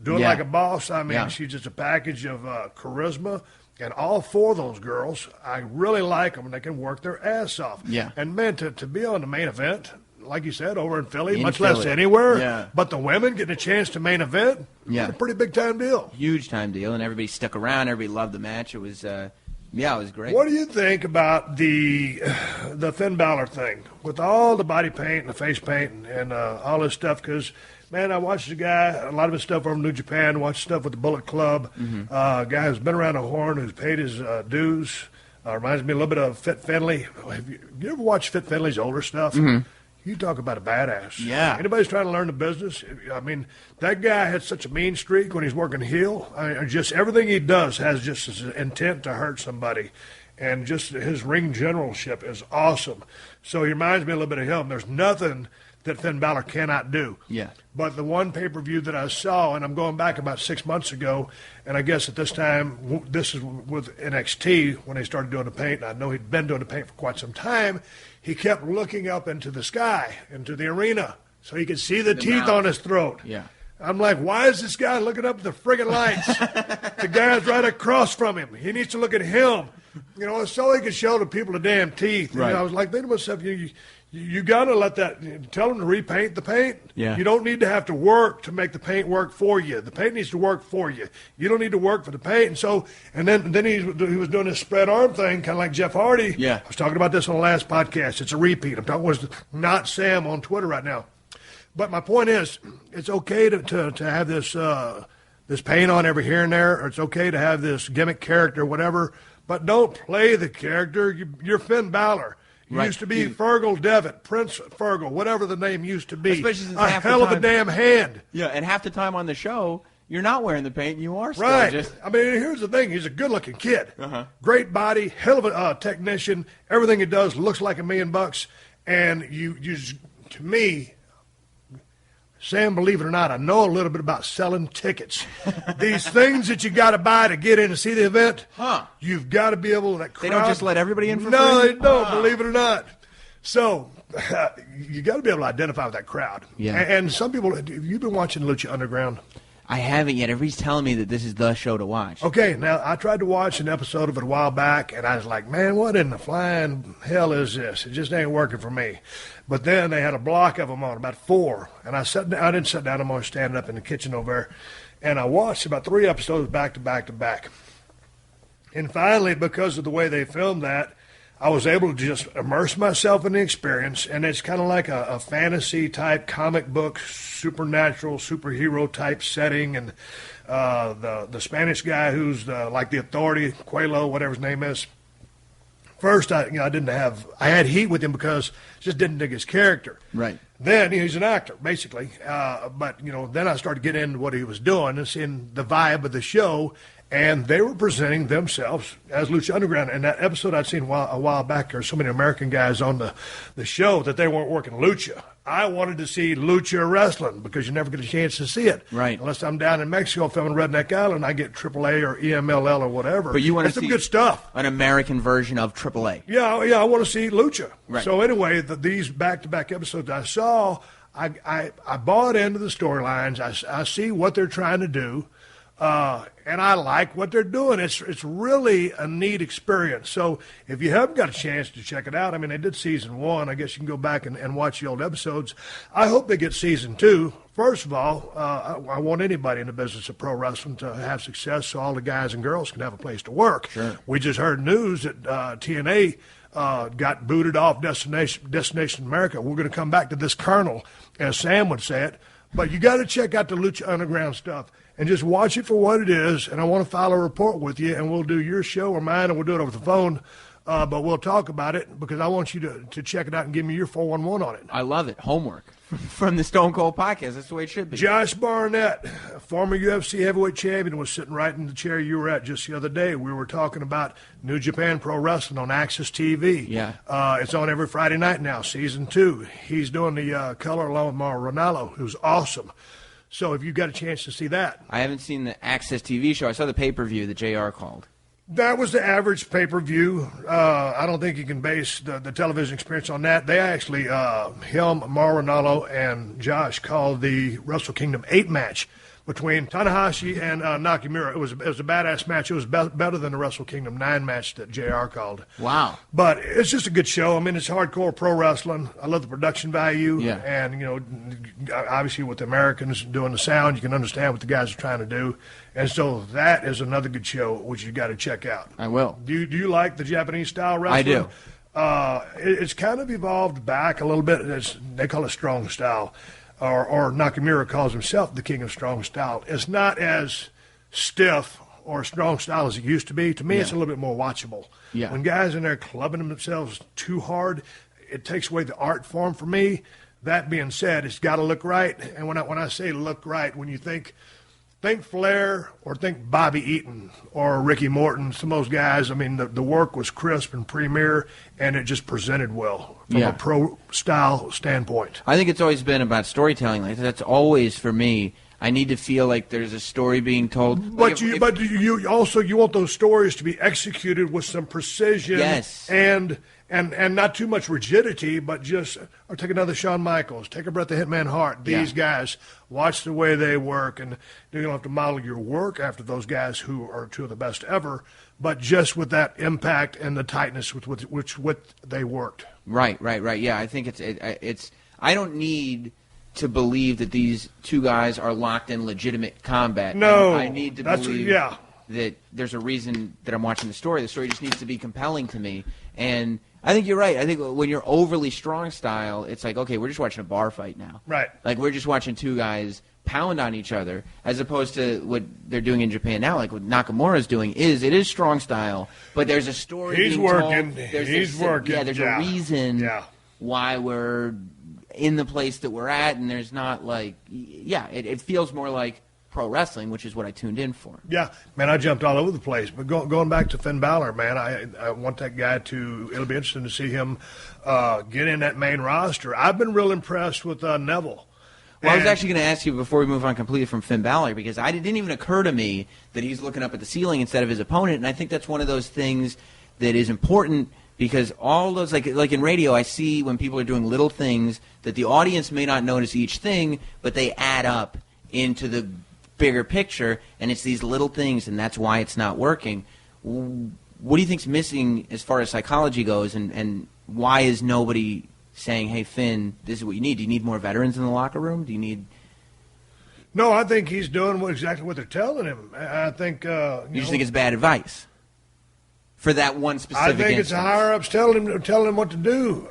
doing like a boss. I mean, she's just a package of charisma. And all four of those girls, I really like them, and they can work their ass off. Yeah. And, man, to be on the main event, like you said, over in Philly, much less anywhere, but the women getting a chance to main event, a pretty big-time deal. Huge time deal, and everybody stuck around. Everybody loved the match. It was, it was great. What do you think about the Finn Balor thing with all the body paint and the face paint and all this stuff? Because, man, I watched the guy, a lot of his stuff from New Japan, watched stuff with the Bullet Club, a guy who's been around the horn, who's paid his dues. Reminds me a little bit of Fit Finlay. Have you ever watched Fit Finlay's older stuff? You talk about a badass. Yeah. Anybody's trying to learn the business, I mean, that guy had such a mean streak when he's working heel. I mean, just everything he does has just his intent to hurt somebody. And just his ring generalship is awesome. So he reminds me a little bit of him. There's nothing that Finn Balor cannot do. Yeah. But the one pay-per-view that I saw, and I'm going back about 6 months ago, and I guess at this time, this is with NXT when they started doing the paint, and I know he'd been doing the paint for quite some time, he kept looking up into the sky, into the arena, so he could see the teeth mouth on his throat. Yeah. I'm like, why is this guy looking up at the friggin' lights? The guy's right across from him. He needs to look at him. So he can show the people the damn teeth. Right. I was like, think to myself, you got to let that, tell them to repaint the paint. Yeah. You don't need to have to work to make the paint work for you. The paint needs to work for you. You don't need to work for the paint. And then he was doing this spread arm thing, kind of like Jeff Hardy. Yeah. I was talking about this on the last podcast. It's a repeat. I'm talking with not Sam on Twitter right now. But my point is, it's okay to have this paint on every here and there, or it's okay to have this gimmick character, whatever, but don't play the character. You're Finn Balor. You used to be Fergal Devitt, Prince Fergal, whatever the name used to be. Especially since a hell of a damn hand. Yeah, and half the time on the show, you're not wearing the paint. You are still right. just... I mean, here's the thing. He's a good-looking kid. Great body, hell of a technician. Everything he does looks like $1 million. And you to me, Sam, believe it or not, I know a little bit about selling tickets. These things that you got to buy to get in to see the event, you've got to be able to, that crowd. They don't just let everybody in for free? No, they don't, believe it or not. So you got to be able to identify with that crowd. Yeah. And some people, have you been watching Lucha Underground? I haven't yet. Everybody's telling me that this is the show to watch. Okay, now I tried to watch an episode of it a while back, and I was like, man, what in the flying hell is this? It just ain't working for me. But then they had a block of them on, about 4, and I didn't sit down. I'm always standing up in the kitchen over there, and I watched about 3 episodes back to back to back. And finally, because of the way they filmed that, I was able to just immerse myself in the experience, and it's kind of like a fantasy-type comic book, supernatural, superhero-type setting, and the Spanish guy who's like the authority, Coelho, whatever his name is. First, I had heat with him because I just didn't dig his character. Right. Then he's an actor, basically. But then I started getting into what he was doing and seeing the vibe of the show. And they were presenting themselves as Lucha Underground. And that episode I'd seen a while back, there were so many American guys on the show that they weren't working Lucha. I wanted to see Lucha wrestling because you never get a chance to see it. Right. Unless I'm down in Mexico filming Redneck Island, I get AAA or EMLL or whatever. But you want to see some good stuff. An American version of AAA. Yeah, I want to see Lucha. Right. So anyway, these back-to-back episodes I saw, I bought into the storylines. I see what they're trying to do. And I like what they're doing. It's really a neat experience. So if you haven't got a chance to check it out, I mean, they did season 1. I guess you can go back and watch the old episodes. I hope they get season 2. First of all, I want anybody in the business of pro wrestling to have success so all the guys and girls can have a place to work. Sure. We just heard news that TNA got booted off Destination America. We're going to come back to this Colonel, as Sam would say it. But you got to check out the Lucha Underground stuff and just watch it for what it is. And I want to file a report with you, and we'll do your show or mine, and we'll do it over the phone. But we'll talk about it because I want you to check it out and give me your 411 on it. I love it. Homework from the Stone Cold Podcast. That's the way it should be. Josh Barnett, former UFC heavyweight champion, was sitting right in the chair you were at just the other day. We were talking about New Japan Pro Wrestling on Access TV. Yeah. It's on every Friday night now, season 2. He's doing the color along with Mauro Ranallo, who's awesome. So if you got a chance to see that. I haven't seen the Access TV show. I saw the pay-per-view that JR called. That was the average pay-per-view. I don't think you can base the television experience on that. They actually, him, Mauro Ranallo, and Josh called the Wrestle Kingdom 8 match between Tanahashi and Nakamura. It was a badass match. It was better than the Wrestle Kingdom 9 match that JR called. Wow. But it's just a good show. I mean, it's hardcore pro wrestling. I love the production value. Yeah. And, you know, obviously with the Americans doing the sound, you can understand what the guys are trying to do. And so that is another good show, which you got to check out. I will. Do you like the Japanese style wrestling? I do. It's kind of evolved back a little bit. They call it strong style. Or Nakamura calls himself the king of strong style. It's not as stiff or strong style as it used to be. To me, it's a little bit more watchable. Yeah. When guys in there clubbing themselves too hard, it takes away the art form for me. That being said, it's got to look right. And when I say look right, when you think Flair or think Bobby Eaton or Ricky Morton, some of those guys, I mean, the work was crisp and premier, and it just presented well from a pro-style standpoint. I think it's always been about storytelling. Like that's always, for me, I need to feel like there's a story being told. But you want those stories to be executed with some precision. Yes. And not too much rigidity, but just, or take another Shawn Michaels, take a breath of Hitman Hart. These guys, watch the way they work, and you don't have to model your work after those guys who are two of the best ever, but just with that impact and the tightness with which they worked. Right. Yeah, I think it's. I don't need to believe that these two guys are locked in legitimate combat. No, I need to believe that there's a reason that I'm watching the story. The story just needs to be compelling to me. And I think you're right. I think when you're overly strong style, it's like, okay, we're just watching a bar fight now. Right. Like we're just watching two guys pound on each other, as opposed to what they're doing in Japan now. Like what Nakamura's doing it is strong style, but there's a story. He's being working. Told. He's working. Yeah, there's a reason why we're in the place that we're at, and there's not like, it feels more like pro wrestling, which is what I tuned in for. Yeah, man, I jumped all over the place. But going back to Finn Balor, man, I want that guy to, it'll be interesting to see him get in that main roster. I've been real impressed with Neville. Well, I was actually going to ask you before we move on completely from Finn Balor, because it didn't even occur to me that he's looking up at the ceiling instead of his opponent, and I think that's one of those things that is important. Because all those, like in radio, I see when people are doing little things that the audience may not notice each thing, but they add up into the bigger picture, and it's these little things, and that's why it's not working. What do you think's missing as far as psychology goes, and why is nobody saying, hey, Finn, this is what you need? Do you need more veterans in the locker room? Do you need... No, I think he's doing exactly what they're telling him. I think... you just think it's bad advice? For that one specific I think instance. it's the higher-ups telling him what to do,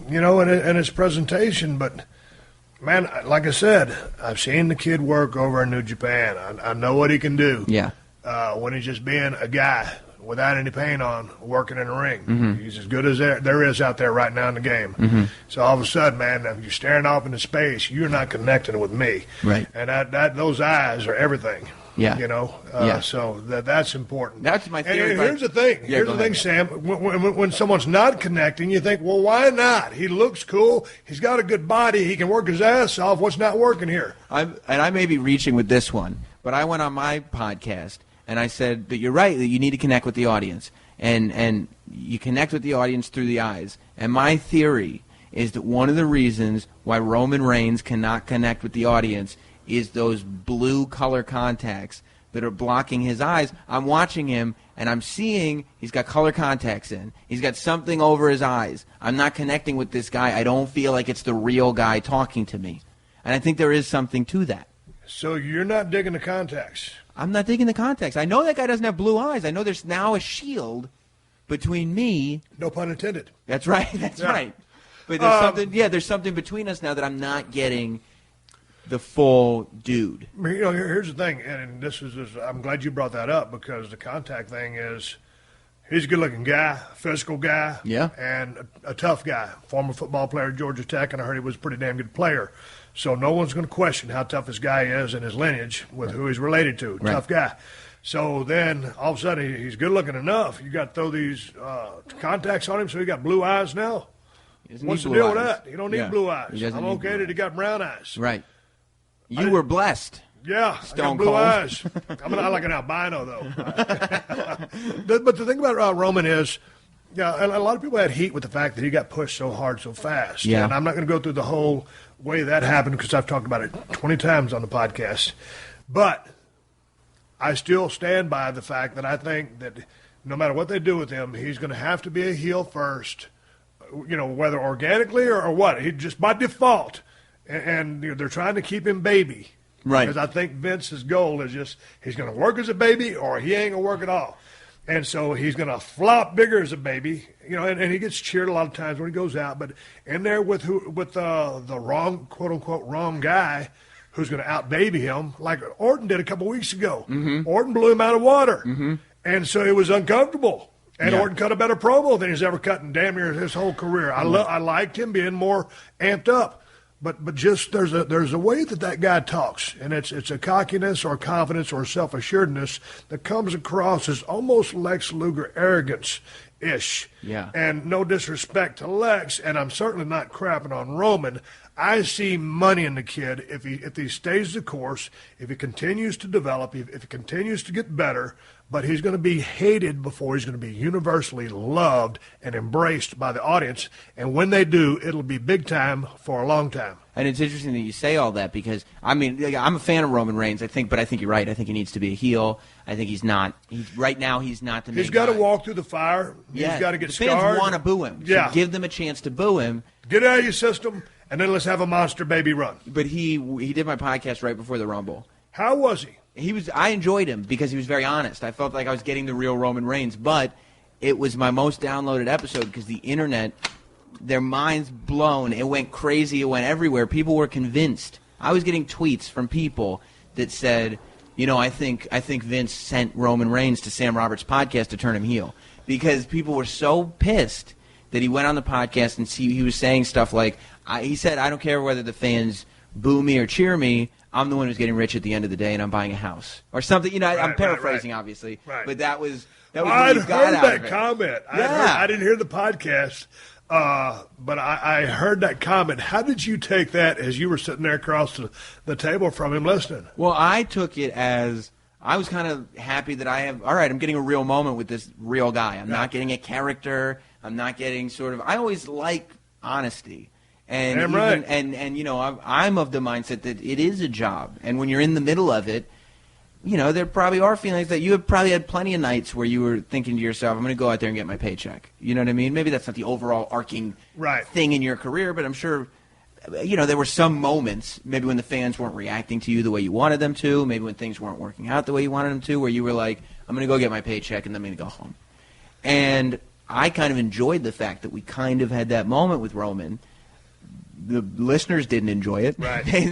in his presentation. But, man, like I said, I've seen the kid work over in New Japan. I know what he can do. Yeah. When he's just being a guy without any paint on, working in the ring. Mm-hmm. He's as good as there is out there right now in the game. Mm-hmm. So all of a sudden, man, if you're staring off into space, you're not connecting with me. Right. And those eyes are everything. Yeah. So that's important. That's my theory. And here's the thing. Here's the thing, Sam. When someone's not connecting, you think, well, why not? He looks cool. He's got a good body. He can work his ass off. What's not working here? I may be reaching with this one, but I went on my podcast and I said that you're right, that you need to connect with the audience. And you connect with the audience through the eyes. And my theory is that one of the reasons why Roman Reigns cannot connect with the audience is those blue color contacts that are blocking his eyes. I'm watching him, and I'm seeing he's got color contacts in. He's got something over his eyes. I'm not connecting with this guy. I don't feel like it's the real guy talking to me. And I think there is something to that. So you're not digging the contacts? I'm not digging the contacts. I know that guy doesn't have blue eyes. I know there's now a shield between me. No pun intended. That's right. That's right. But there's something between us now that I'm not getting the full dude. Here's the thing, and I'm glad you brought that up, because the contact thing is, he's a good-looking guy, physical guy, and a tough guy. Former football player at Georgia Tech, and I heard he was a pretty damn good player. So no one's going to question how tough this guy is and his lineage with who he's related to. Right. Tough guy. So then all of a sudden he's good-looking enough. You got to throw these contacts on him, so he got blue eyes now. What's the deal with that? You don't need blue eyes. I'm okay that he got brown eyes. Right. You were blessed. Yeah, Stone I got blue Cold. eyes. I'm not like an albino, though. But the thing about Roman is, and a lot of people had heat with the fact that he got pushed so hard so fast. Yeah. And I'm not going to go through the whole way that happened, because I've talked about it 20 times on the podcast. But I still stand by the fact that I think that no matter what they do with him, he's going to have to be a heel first, whether organically or what. He just by default. And they're trying to keep him baby. Right. Because I think Vince's goal is just he's going to work as a baby or he ain't going to work at all. And so he's going to flop bigger as a baby, and he gets cheered a lot of times when he goes out. But in there with the wrong, quote-unquote, wrong guy who's going to out-baby him, like Orton did a couple weeks ago. Mm-hmm. Orton blew him out of water. Mm-hmm. And so it was uncomfortable. And Orton cut a better promo than he's ever cut in damn near his whole career. I liked him being more amped up. But just there's a way that guy talks, and it's a cockiness or confidence or self-assuredness that comes across as almost Lex Luger arrogance-ish. Yeah. And no disrespect to Lex, and I'm certainly not crapping on Roman. I see money in the kid if he stays the course, if he continues to develop, if he continues to get better. But he's going to be hated before he's going to be universally loved and embraced by the audience. And when they do, it'll be big time for a long time. And it's interesting that you say all that, because, I'm a fan of Roman Reigns, but I think you're right. I think he needs to be a heel. I think he's not. Right now, he's not the main He's got guy. to walk through the fire. Yeah. He's got to get the scarred. fans want to boo him. Yeah. So give them a chance to boo him. Get it out of your system, and then let's have a monster baby run. But he did my podcast right before the Rumble. How was he? I enjoyed him because he was very honest. I felt like I was getting the real Roman Reigns, but it was my most downloaded episode because the internet, their minds blown. It went crazy. It went everywhere. People were convinced. I was getting tweets from people that said, I think Vince sent Roman Reigns to Sam Roberts' podcast to turn him heel, because people were so pissed that he went on the podcast and he was saying stuff like, he said, I don't care whether the fans boo me or cheer me. I'm the one who's getting rich at the end of the day, and I'm buying a house or something. I'm paraphrasing, obviously, but that was what I'd you got heard out that of it. comment. Yeah. I didn't hear the podcast, but I heard that comment. How did you take that as you were sitting there across the table from him listening? Well, I took it as I was kind of happy that I'm getting a real moment with this real guy. I'm not getting a character. I'm not getting I always like honesty. And damn right. I'm of the mindset that it is a job, and when you're in the middle of it, there probably are feelings that you have probably had plenty of nights where you were thinking to yourself, I'm going to go out there and get my paycheck. You know what I mean? Maybe that's not the overall arcing thing in your career, but I'm sure, there were some moments, maybe when the fans weren't reacting to you the way you wanted them to, maybe when things weren't working out the way you wanted them to, where you were like, I'm going to go get my paycheck and then I'm going to go home. And I kind of enjoyed the fact that we kind of had that moment with Roman. The listeners didn't enjoy it. Right. They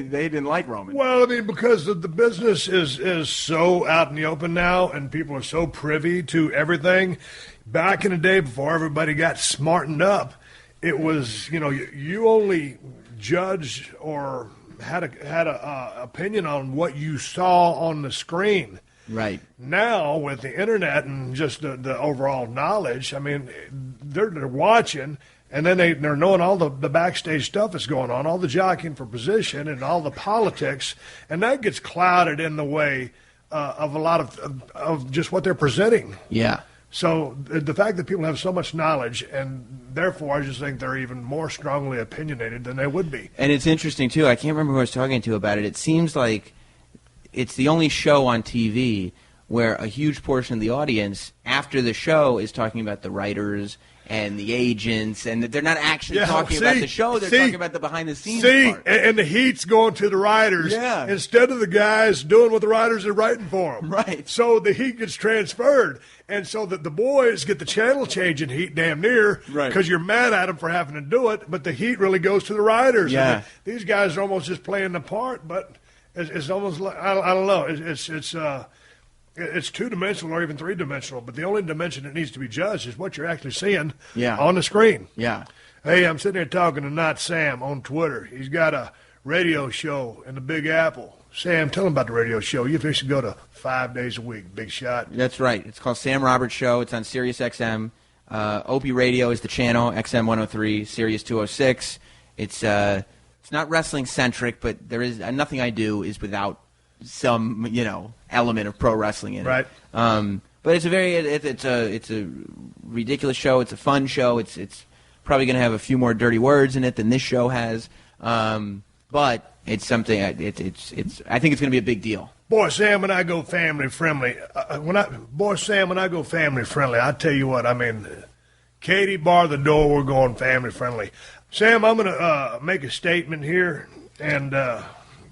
didn't like Roman. Well, because the business is so out in the open now, and people are so privy to everything. Back in the day, before everybody got smartened up, it was, you only judged or had a opinion on what you saw on the screen. Right. Now, with the internet and just the overall knowledge, they're watching. And then they're knowing all the backstage stuff that's going on, all the jockeying for position and all the politics, and that gets clouded in the way of a lot of just what they're presenting. Yeah. So the fact that people have so much knowledge, and therefore I just think they're even more strongly opinionated than they would be. And it's interesting, too. I can't remember who I was talking to about it. It seems like it's the only show on TV where a huge portion of the audience after the show is talking about the writers and the agents, and they're not actually talking about the show. They're talking about the behind-the-scenes part. And the heat's going to the writers instead of the guys doing what the writers are writing for them. Right. So the heat gets transferred, and so that the boys get the channel changing heat damn near because you're mad at them for having to do it, but the heat really goes to the writers. Yeah. These guys are almost just playing the part, but it's almost like, I don't know, it's two-dimensional or even three-dimensional, but the only dimension that needs to be judged is what you're actually seeing on the screen. Yeah. Hey, I'm sitting here talking to Not Sam on Twitter. He's got a radio show in the Big Apple. Sam, tell him about the radio show. You should go to 5 days a week, big shot. That's right. It's called Sam Roberts Show. It's on Sirius XM. Opie Radio is the channel, XM 103, Sirius 206. It's not wrestling-centric, but there is nothing I do is without some, element of pro wrestling in it. Right. But it's a ridiculous show. It's a fun show. It's probably going to have a few more dirty words in it than this show has. But it's something. I think it's going to be a big deal. Boy, Sam and I go family friendly. When I go family friendly, I tell you what. I mean, Katie, bar the door. We're going family friendly. Sam, I'm going to make a statement here, and.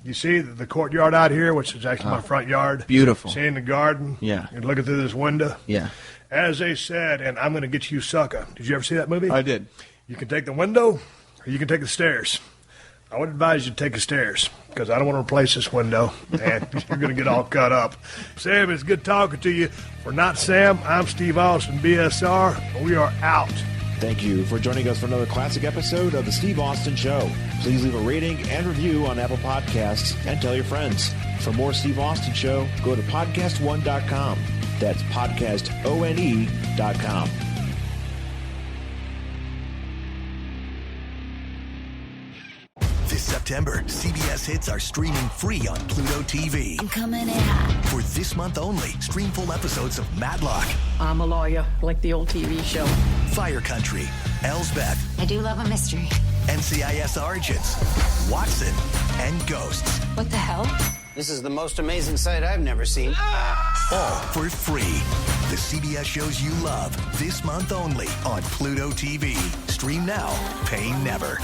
You see the courtyard out here, which is actually my front yard. Beautiful. Seeing the garden. Yeah. And looking through this window. Yeah. As they said, and I'm going to get you, sucker. Did you ever see that movie? I did. You can take the window, or you can take the stairs. I would advise you to take the stairs, because I don't want to replace this window, and you're going to get all cut up. Sam, it's good talking to you. For Not Sam, I'm Steve Austin, BSR. We are out. Thank you for joining us for another classic episode of The Steve Austin Show. Please leave a rating and review on Apple Podcasts and tell your friends. For more Steve Austin Show, go to PodcastOne.com. That's PodcastOne.com. This September, CBS hits are streaming free on Pluto TV. I'm coming in. For this month only, stream full episodes of Matlock, I'm a lawyer, like the old TV show. Fire Country, Elsbeth, I do love a mystery. NCIS Origins, Watson, and Ghosts. What the hell? This is the most amazing sight I've never seen. All for free. The CBS shows you love this month only on Pluto TV. Stream now, pay never.